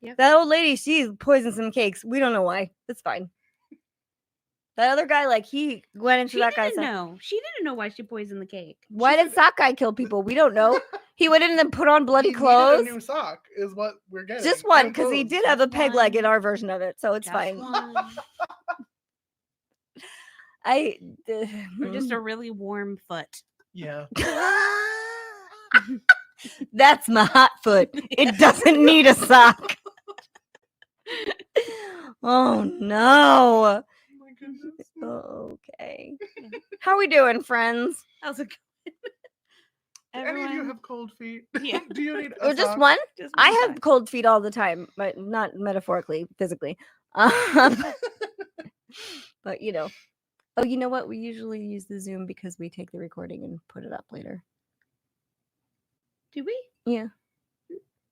Yep. That old lady, she poisoned some cakes. We don't know why. That's fine. That other guy, like he went into She that guy's didn't house. know. She didn't know why she poisoned the cake. Why did sock guy kill people? We don't know. He went in and put on bloody He needed clothes. A new sock is what we're getting. Just one, And because he clothes. did have a Just peg leg in one. our version of it, so it's Just fine. one. Or Or just a really warm foot. Yeah. That's my hot foot. It doesn't need a sock. Oh no. Oh my goodness. Okay. How we doing, friends? That was a good. Do any of you have cold feet? Yeah. Do you need a Or just sock? one? Just I one have sock. cold feet all the time, but not metaphorically, physically. But you know. Oh, you know what? We usually use the Zoom because we take the recording and put it up later. Do we? Yeah.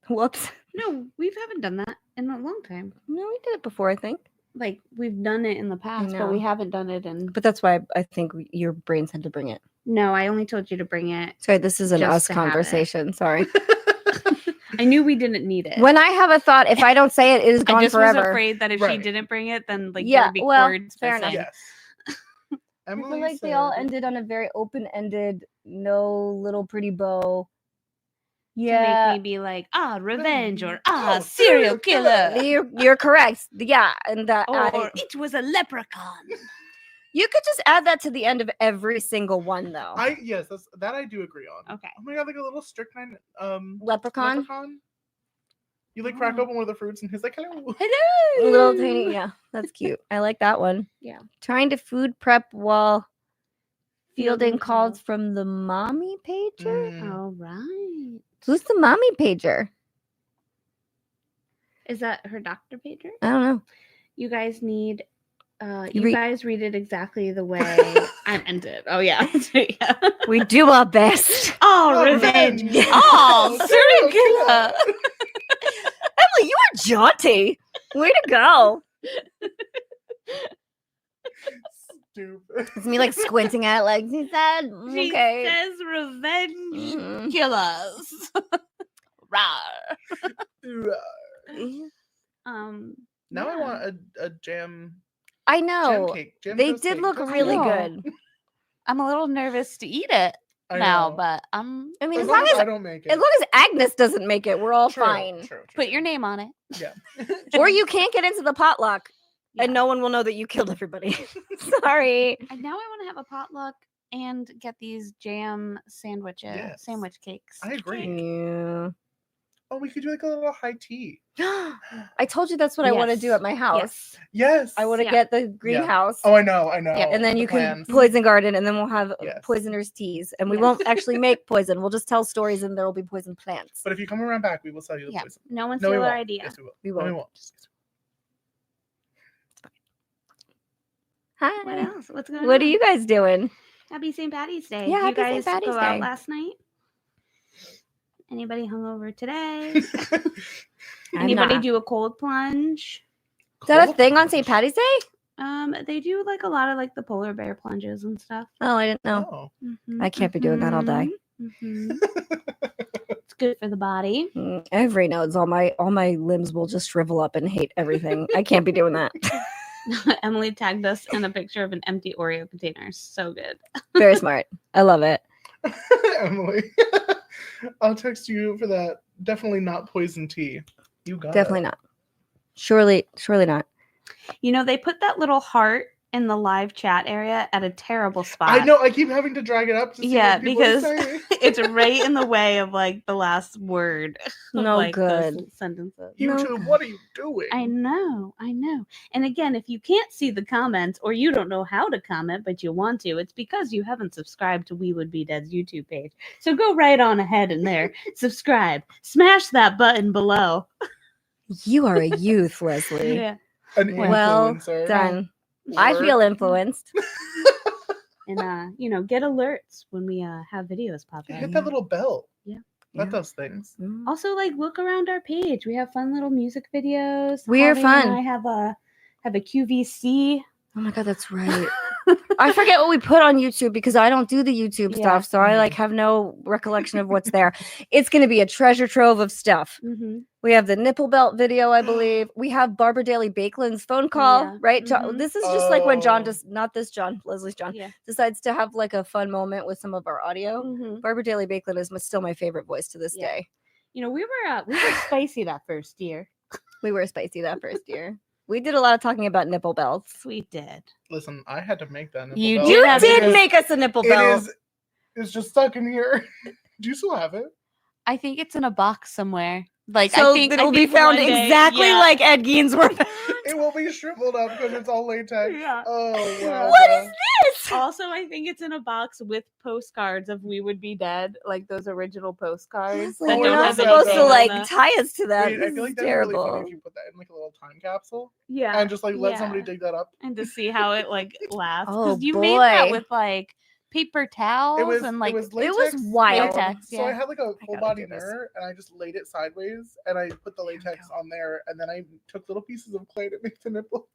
Whoops. No, we haven't done that in a long time. No, we did it before, I think. Like we've done it in the past, but we know. haven't done it in. But that's why I think your brains had to bring it. No, I only told you to bring it. Sorry, this is an Just us to have it. conversation. Sorry. I knew we didn't need it. When I have a thought, if I don't say it, it is I gone just forever. was afraid that if she Right. didn't bring it, then like Yeah, there'd be well, words fair enough. missing. Yes. I Emily feel like they all said- ended on a very open-ended, no little pretty bow. To Yeah, make me be like, revenge, or Oh, serial killer. you're correct. Yeah, and that Or it was a leprechaun. you could just add that to the end of every single one, though. Yes, that I do agree on. Okay. Oh my god, like a little strychnine Leprechaun, leprechaun. You like crack Oh. open one of the fruits and he's like, hello. a little tiny. Yeah, that's cute. I like that one. Yeah. Trying to food prep while fielding Fielding calls calls. from the mommy pager. Mm. All right. Who's the mommy pager? Is that her doctor pager? I don't know. You guys need. You You read- guys read it exactly the way I meant it. Oh yeah. Yeah. We do our best. Oh, revenge. revenge. Oh, serial killer. Emily, you are jaunty. Way to go. Stupid. It's me like squinting at it, like he said. She Okay. says revenge Mhm. killers. Rawr. Now I Yeah. want a jam I know. cake. Jam They toast did cake. look Just really know. good. I'm a little nervous to eat it I now, know. but I'm. I mean, as as long as I don't make it. as long as Agnes doesn't make it, we're all True, fine. True, Put your name on it. Yeah. Or you can't get into the potluck, and Yeah. no one will know that you killed everybody. Sorry. And now I want to have a potluck and get these jam sandwiches, Yes. sandwich cakes. I agree. Yeah. Oh, we could do like a little high tea. I told you that's what I want to do Yes. at my house. Yes. I want to Yeah. get the greenhouse. Oh, I know. Yeah, and then The you plans. can poison garden, and then we'll have Yes. poisoners' teas, and we Yes. won't actually make poison. We'll just tell stories, and there will be poison plants. But if you come around back, we will sell you the Yeah. poison. No one No, we steal our won't. idea. Yes, we will. We No, we won't. won't. Hi. What else? What's going on? What are you guys doing? Happy St. Patty's Day. Yeah, Did you happy guys St. Patty's go Day. out last night? Anybody hungover today? I'm Anybody not. do a cold plunge? Is that a thing on St. Patty's Day? They do like a lot of like the polar bear plunges and stuff. Oh, I didn't know. Oh. Mhm, I can't be doing that. I'll die. mhm. It's good for the body. Every nose, all my limbs will just shrivel up and hate everything. I can't be doing that. Emily tagged us in a picture of an empty Oreo container. So good. Very smart. I love it. Emily. I'll text you for that. Definitely not poison tea. You got Definitely it. not. Surely not. You know, they put that little heart in the live chat area at a terrible spot. I know. I keep having to drag it up to see Yeah, what people are because saying. it's right in the way of like the last word. Of, No like, those good. sentences. YouTube, what are you doing? I know. And again, if you can't see the comments or you don't know how to comment, but you want to, it's because you haven't subscribed to We Would Be Dead's YouTube page. So go right on ahead in there, subscribe, smash that button below. You are a youth, Leslie. Yeah. An Well influencer. done. I Word. feel influenced. And you know, get alerts when we have videos pop up. Hit that little bell. Yeah. Let Yeah. those things. Mm. Also, like, look around our page. We have fun little music videos. We're Holly fun. And I have a QVC. Oh my god, that's right. I forget what we put on YouTube because I don't do the YouTube Yeah. stuff, so I like have no recollection of what's there. It's going to be a treasure trove of stuff. Mm-hmm. We have the nipple belt video, I believe. We have Barbara Daly Bakeland's phone call, Yeah. right? Mhm. This is just like when John Oh. does, not this John, Leslie's John, Yeah. decides to have like a fun moment with some of our audio. Mm-hmm. Barbara Daly Bakeland is still my favorite voice to this Yeah. day. You know, we were spicy that first year. We were spicy that first year. We did a lot of talking about nipple belts. We did. Listen, I had to make that nipple You belt. did You have did to- make us a nipple It belt. is. It's just stuck in here. Do you still have it? I think it's in a box somewhere. Like, So I think it'll be found one day- exactly yeah. like Ed Gein's were found. It will be shriveled up because it's all latex. Yeah. Oh wow. What bruh. is this? Also, I think it's in a box with postcards of We Would Be Dead, like those original postcards. Leslie, that you're don't not have the supposed to logo like on the- tie us to that. Wait, I This feel is like that'd be really funny terrible. if you put that in like a little time capsule Yeah. and just like let yeah. somebody dig that up. And to see how it like lasts. Oh, You made that boy. with like paper towels It was and like it was was latex. wild. Latex, So I yeah. had like a full gotta body do this. mirror and I just laid it sideways and I put the latex on there and then I took little pieces of clay to make the nipple.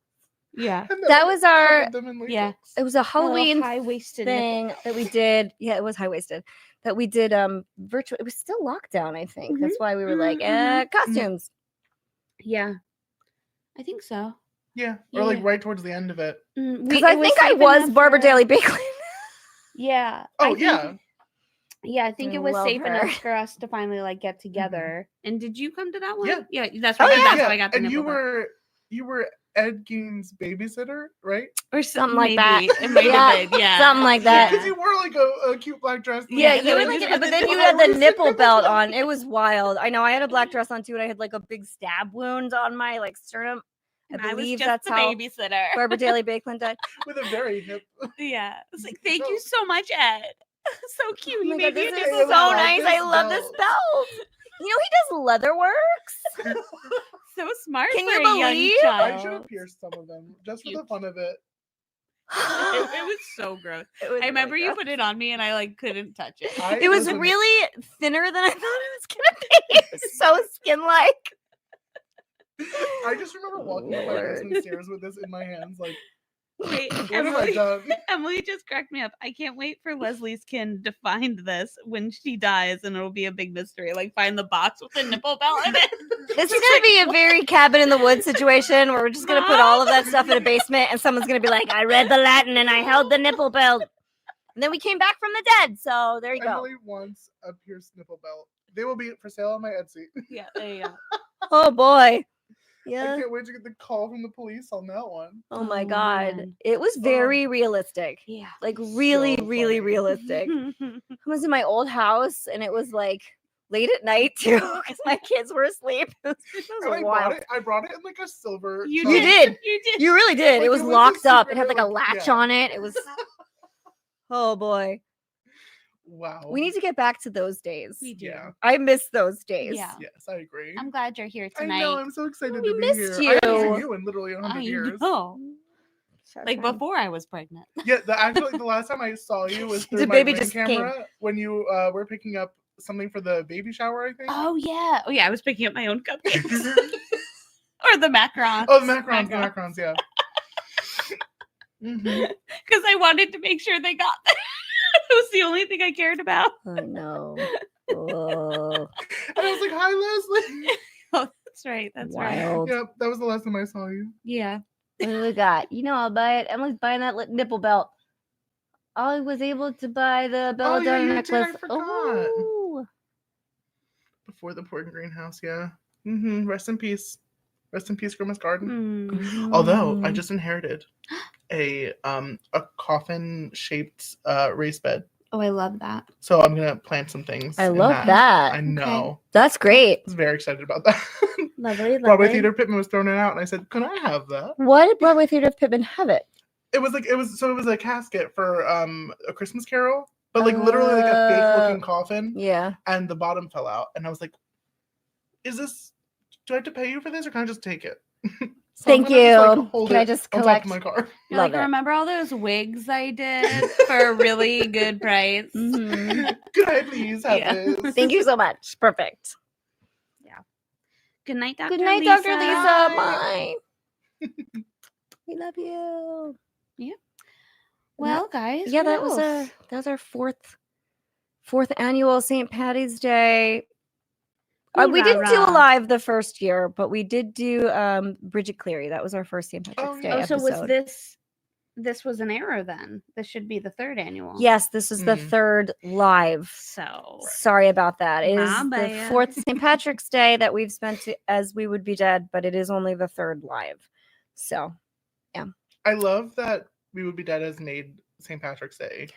yeah. And then That I was our- covered them in latex. Yeah. It was a Halloween high waisted thing that we did. Yeah, it was high waisted. That we did virtual. It was still lockdown, I think. That's why we were like, costumes. Yeah. I think so. Yeah. Or like Yeah. right towards the end of it. Because I think I was Barbara Daly Bakeland. Yeah. Oh I yeah. think, yeah, I think I it was love safe her. enough for us to finally like get together. And did you come to that one? Yeah. Yeah, that's Oh, right. yeah. That's how I got the and you nipple belt. were Ed Gein's babysitter, right? Or something like that. It might Yeah, have been, yeah. something like that. Because you wore like a cute black dress. Yeah, Yeah, you were and like, then but just- then you the had the high-waisted nipple belt on. It was wild. I know. I had a black dress on too, and I had like a big stab wound on my like sternum. I And I was believe just that's the how babysitter. Barbara Daly Bakeland died. with a very hip. Yeah. It's like, thank you so much, Ed. So cute. Oh He my made God, me a this is nipple so belt. nice. I love this Belt. belt. You know he does leather works. So smart. Can for you a young believe? I should child. have pierced some of them just for the Cute. fun of it. It was so gross. It was I remember really you gross. put it on me and I like couldn't touch it. It was listen, really thinner than I thought it was gonna be. It was so skin-like. I just remember walking up my Lord. basement stairs with this in my hands, like, Wait, what have I Emily, done? Emily just cracked me up. I can't wait for Leslie's kin to find this when she dies, and it'll be a big mystery. Like find the box with the nipple belt in it. This is gonna be a very cabin in the woods situation where we're just gonna put all of that stuff in a basement, and someone's gonna be like, "I read the Latin and I held the nipple belt," and then we came back from the dead. So there you go. Emily wants a pierced nipple belt. They will be for sale on my Etsy. Yeah, there you go. Oh boy, I yeah. can't wait to get the call from the police on that one. Oh my Oh, god, man. it was very realistic. Yeah. Like really, So really funny. realistic. I was in my old house, and it was like late at night too, because my kids were asleep. It And was wild. I brought it in like a silver. You tub. You did. You did. You really did. Like, It was it was a locked up. It secret, had like a like, latch yeah. on it. It was. Oh boy, Wow. we need to get back to those days. We do. Yeah. I miss those days. Yeah. Yes, I agree. I'm glad you're here I tonight. know. I'm so excited We to be missed here. I haven't you. seen you in literally 100 I years. know. Sure Like can. before I was pregnant. Yeah, actually, the last time I saw you was through The my baby Ring just came. camera when you were picking up something for the baby shower, I think. Oh yeah. Oh yeah. I was picking up my own cupcakes. Or the macarons. Oh, the macarons, yeah. Mhm. Because I wanted to make sure they got there. It was the only thing I cared about. Oh no. Oh, And I was like, "Hi, Leslie." Oh, that's right. That's right. wild. Yep, that was the last time I saw you. Yeah. What do we got? You know, I'll buy it. Emily's buying that nipple belt. Ollie was able to buy the belladonna you did. I necklace. forgot. Oh, Before the Porton greenhouse, yeah. Rest in peace. Rest in peace, Grandma's garden. Mm. Although I just inherited a coffin-shaped raised bed. Oh, I love that. So I'm gonna plant some things. I in love that. I know. That's great. I was very excited about that. Lovely, Broadway lovely. Theater Pittman was throwing it out, and I said, "Can I have that?" Why did Broadway Theater of Pittman have it? It was a casket for A Christmas Carol, but like literally like a fake looking coffin, Yeah. and the bottom fell out, and I was like, "Is this? Do I have to pay you for this, or can I just take it?" So I'm Thank gonna just, like, you. hold Can I it just on top collect? of my car? You're Love like, it. remember all those wigs I did for a really good price? Mhm. Could I please have Yeah. this? Thank you so much. Perfect. Good night, Dr. Good night, Lisa. Dr. Lisa. Bye. We love you. Well, guys, Yeah, what that else? was our fourth annual St. Patty's Day. We didn't do a Hoorah. live the first year, but we did do Bridget Cleary. That was our first St. Patrick's Oh, Day yeah. Oh, so episode. was this was an error then? This should be the third annual. Yes, this is the third live. So Sorry about that. It is My the bad. fourth St. Patrick's Day that we've spent as we would be dead, but it is only the third live. So I love that We Would Be Dead has made St. Patrick's Day.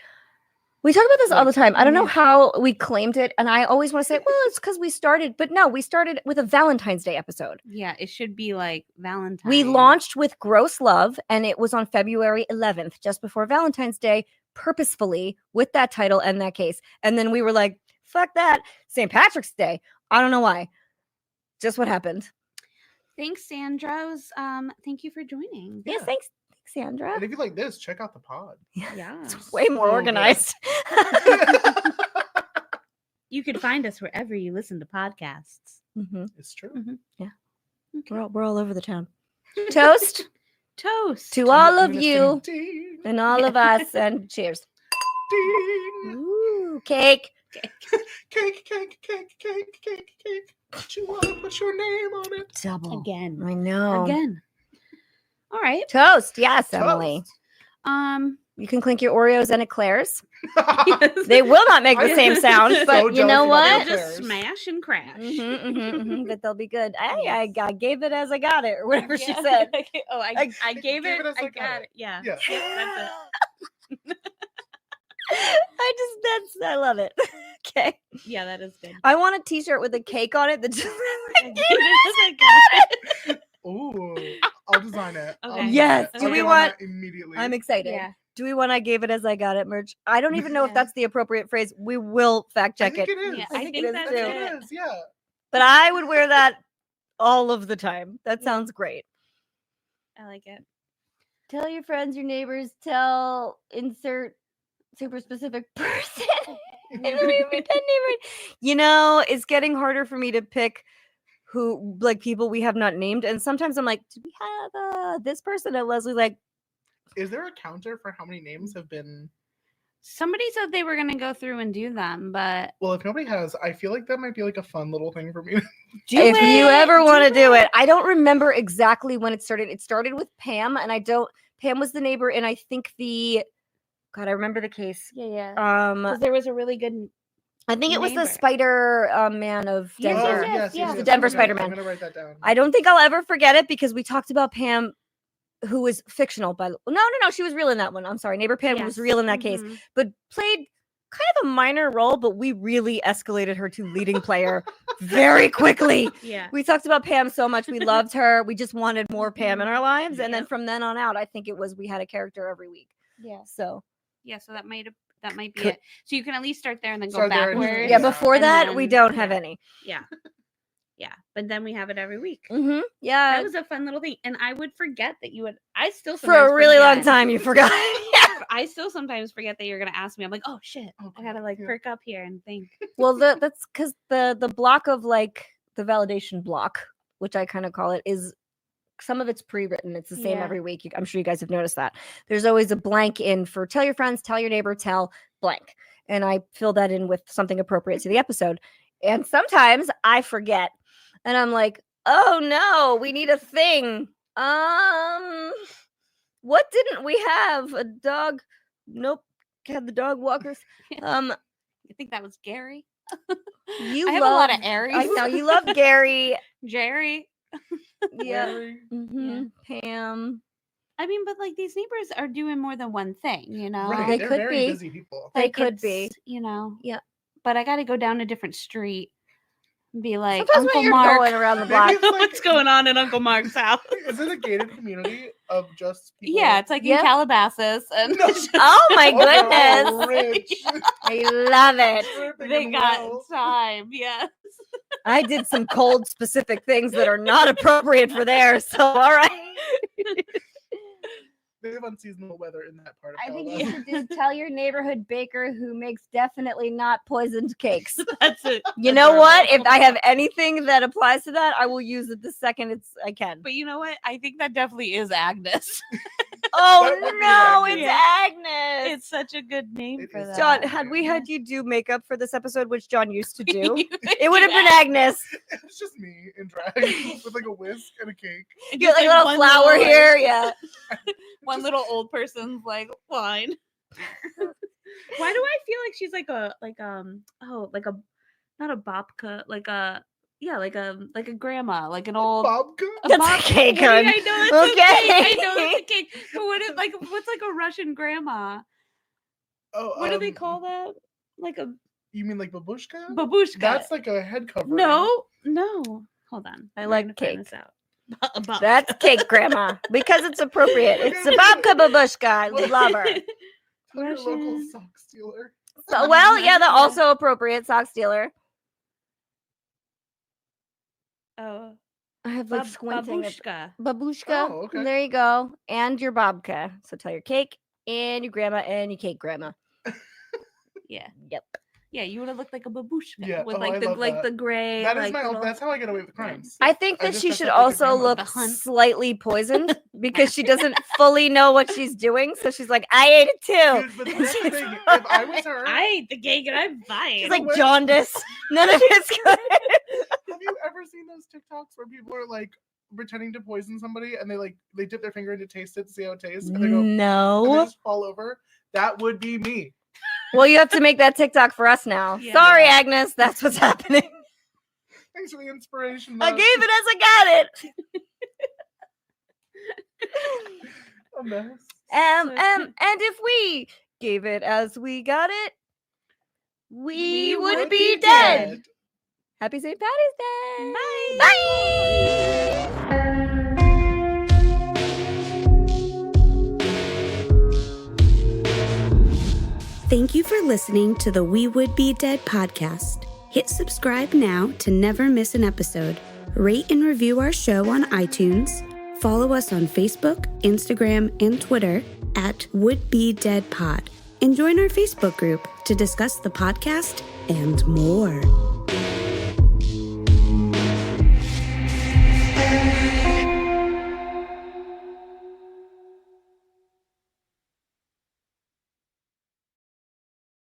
we talk about this all the Like, time. I don't know how we claimed it, and I always want to say, well, it's because we started, but no, we started with a Valentine's Day episode. yeah, it should be like Valentine's. We launched with Gross Love, and it was on February 11th, just before Valentine's Day, purposefully with that title and that case. And then we were like, fuck that. St. Patrick's Day. I don't know why. Just what happened. Thanks, Sandra. It was, thank you for joining. Yes, Yeah. thanks, Sandra. And if you like this, check out the pod. Yeah. It's way more So good. organized. You can find us wherever you listen to podcasts. Mhm. It's true. Okay. We're all over the town. Toast Toast. to all of I'm gonna you sing ding, and all of us, and cheers. ding. Ooh, cake. Cake, cake, cake, cake, cake, cake. But you want to put your name on it. Double. Again. I know. Again. All right. Toast. Yes, Emily. Toast. You can clink your Oreos and eclairs. Yes. They will not make the I same am sound, so but you know jealous about what? They'll those. just smash and crash. But they'll be good. Hey, Yes. I gave it as I got it, or whatever she Yeah. said. Oh, I gave it. as I got it. Yeah. Yeah. That's it. I love it. Okay. Yeah, that is good. I want a t-shirt with a cake on it that just I gave it as I got it. Ooh, I'll design it. I'll Okay. design Yes. it. Do I'll we get on want- that immediately? I'm excited. Yeah. Do we want I gave it as I got it merch? I don't even know if Yeah. that's the appropriate phrase. We will fact I check think it. it is. Yeah, I I think think it is that's too. It it. is. Yeah. But I would wear that all of the time. That sounds great. I like it. Tell your friends, your neighbors, tell insert super specific person. in the neighborhood, neighborhood. You know, it's getting harder for me to pick who, like, people we have not named. And sometimes I'm like, do we have this person? And Leslie's like, Is there a counter for how many names have been? Somebody said they were gonna go through and do them, but Well, if nobody has, I feel like that might be like a fun little thing for me. if you it, ever want to do do it. it. I don't remember exactly when it started. It started with Pam, and Pam was the neighbor, and I think God, I remember the case. Yeah. Um, Because there was a really good. I think it was the neighbor. Spider Man of Yes, Denver. yes. The Denver Okay, Spider-Man. I'm gonna write that down. I don't think I'll ever forget it because we talked about Pam, who was fictional. No, she was real in that one. I'm sorry, neighbor Pam was Yes. real in that case, Mhm. but played kind of a minor role. But we really escalated her to leading player very quickly. Yeah. We talked about Pam so much. We loved her. We just wanted more Pam in our lives. And then Yeah. from then on out, I think it was we had a character every week. Yeah. So Yeah. So that might be Could- it. So you can at least start there and then go Start there and- backwards. yeah, Yeah. before and that, we then- don't have yeah. any. Yeah. Yeah. But then we have it every week. Yeah. That was a fun little thing. And I would forget that you would. I still For sometimes a really long forget. time, you forgot. I still sometimes forget that you're gonna ask me. I'm like, oh shit, I gotta like Yeah. perk up here and think. Well, that's because the block of like the validation block, which I kind of call it, is some of it's pre-written. It's the same Yeah. every week. I'm sure you guys have noticed that. There's always a blank in for tell your friends, tell your neighbor, tell blank. And I fill that in with something appropriate to the episode. And sometimes I forget. And I'm like, oh no, we need a thing What didn't we have? A dog? Nope. Had the dog walkers. You think that was Gary? You I have love, a lot of Aries. I know you love Gary. Jerry. Yeah. Larry. Mm-hmm. Pam. I mean, but like these neighbors are doing more than one thing, you know? Right, They they're could very be. busy people. They Like, could be. it's, you know. Yeah. But I got to go down a different street and be like, Sometimes Uncle when you're Mark. going around the Maybe block. it's like, What's going on in Uncle Mark's house? is it a gated community of just people? Yeah, it's like Yep. in Calabasas. And No. Oh my Oh, they're all goodness. rich. I love it. Dripping they in got wealth. time. Yes. I did some cold specific things that are not appropriate for there. So, all right. They have unseasonal weather in that part of I think you Colorado. should just tell your neighborhood baker who makes definitely not poisoned cakes. That's it. You know what? If I have anything that applies to that, I will use it the second I can. But you know what? I think that definitely is Agnes. Oh That would be no, Agnes. it's Yeah. Agnes. It's such a good name It for is that. John, had we had you do makeup for this episode, which John used to do, You it would have been Agnes. It's just me in drag with like a whisk and a cake. You got like a little one flower little, here, yeah. One little old person's like line. Why do I feel like she's like a not a babka, like a grandma, like an old Babka? That's Bob- a cake, What do hon. you- I know it's a Okay. cake. I know it's a cake. But what's like a Russian grandma? Oh, What do they call that? Like a You mean like babushka? babushka. That's like a head covering. no. Hold on. I We're like gonna find cake. this out. A babka. That's cake, Grandma, because it's appropriate. It's a babka babushka. I love her. Tell your local Russian. sock stealer. So, well, yeah, the also appropriate sock stealer. Oh, I have like squinting. At- babushka. Babushka. Oh, okay. There you go. And your babka. So tell your cake and your grandma and your cake grandma. Yeah. Yep. Yeah, you would have looked like a babushka Yeah, with oh, I love like that. the gray. That is like, my. little- That's how I get away with crimes. I think I that just she dress should up like a also grandma. look The hunt. slightly poisoned because she doesn't fully know what she's doing. So she's like, I ate it too. Dude, but that's the thing. If I was her, I ate the cake and I'm fine. She's like What? jaundice. None of it's good. have you ever seen those TikToks where people are like pretending to poison somebody and they dip their finger in to taste it to see how it tastes and they go and they No. just fall over? That would be me. Well, you have to make that TikTok for us now. Yeah. Sorry, Agnes. That's what's happening. Thanks for the inspiration. I though. gave it as I got it. a mess. And if we gave it as we got it, we would be dead. Happy St. Patty's Day. Bye. Thank you for listening to the We Would Be Dead podcast. Hit subscribe now to never miss an episode. Rate and review our show on iTunes. Follow us on Facebook, Instagram, and Twitter at Would Be Dead Pod. And join our Facebook group to discuss the podcast and more.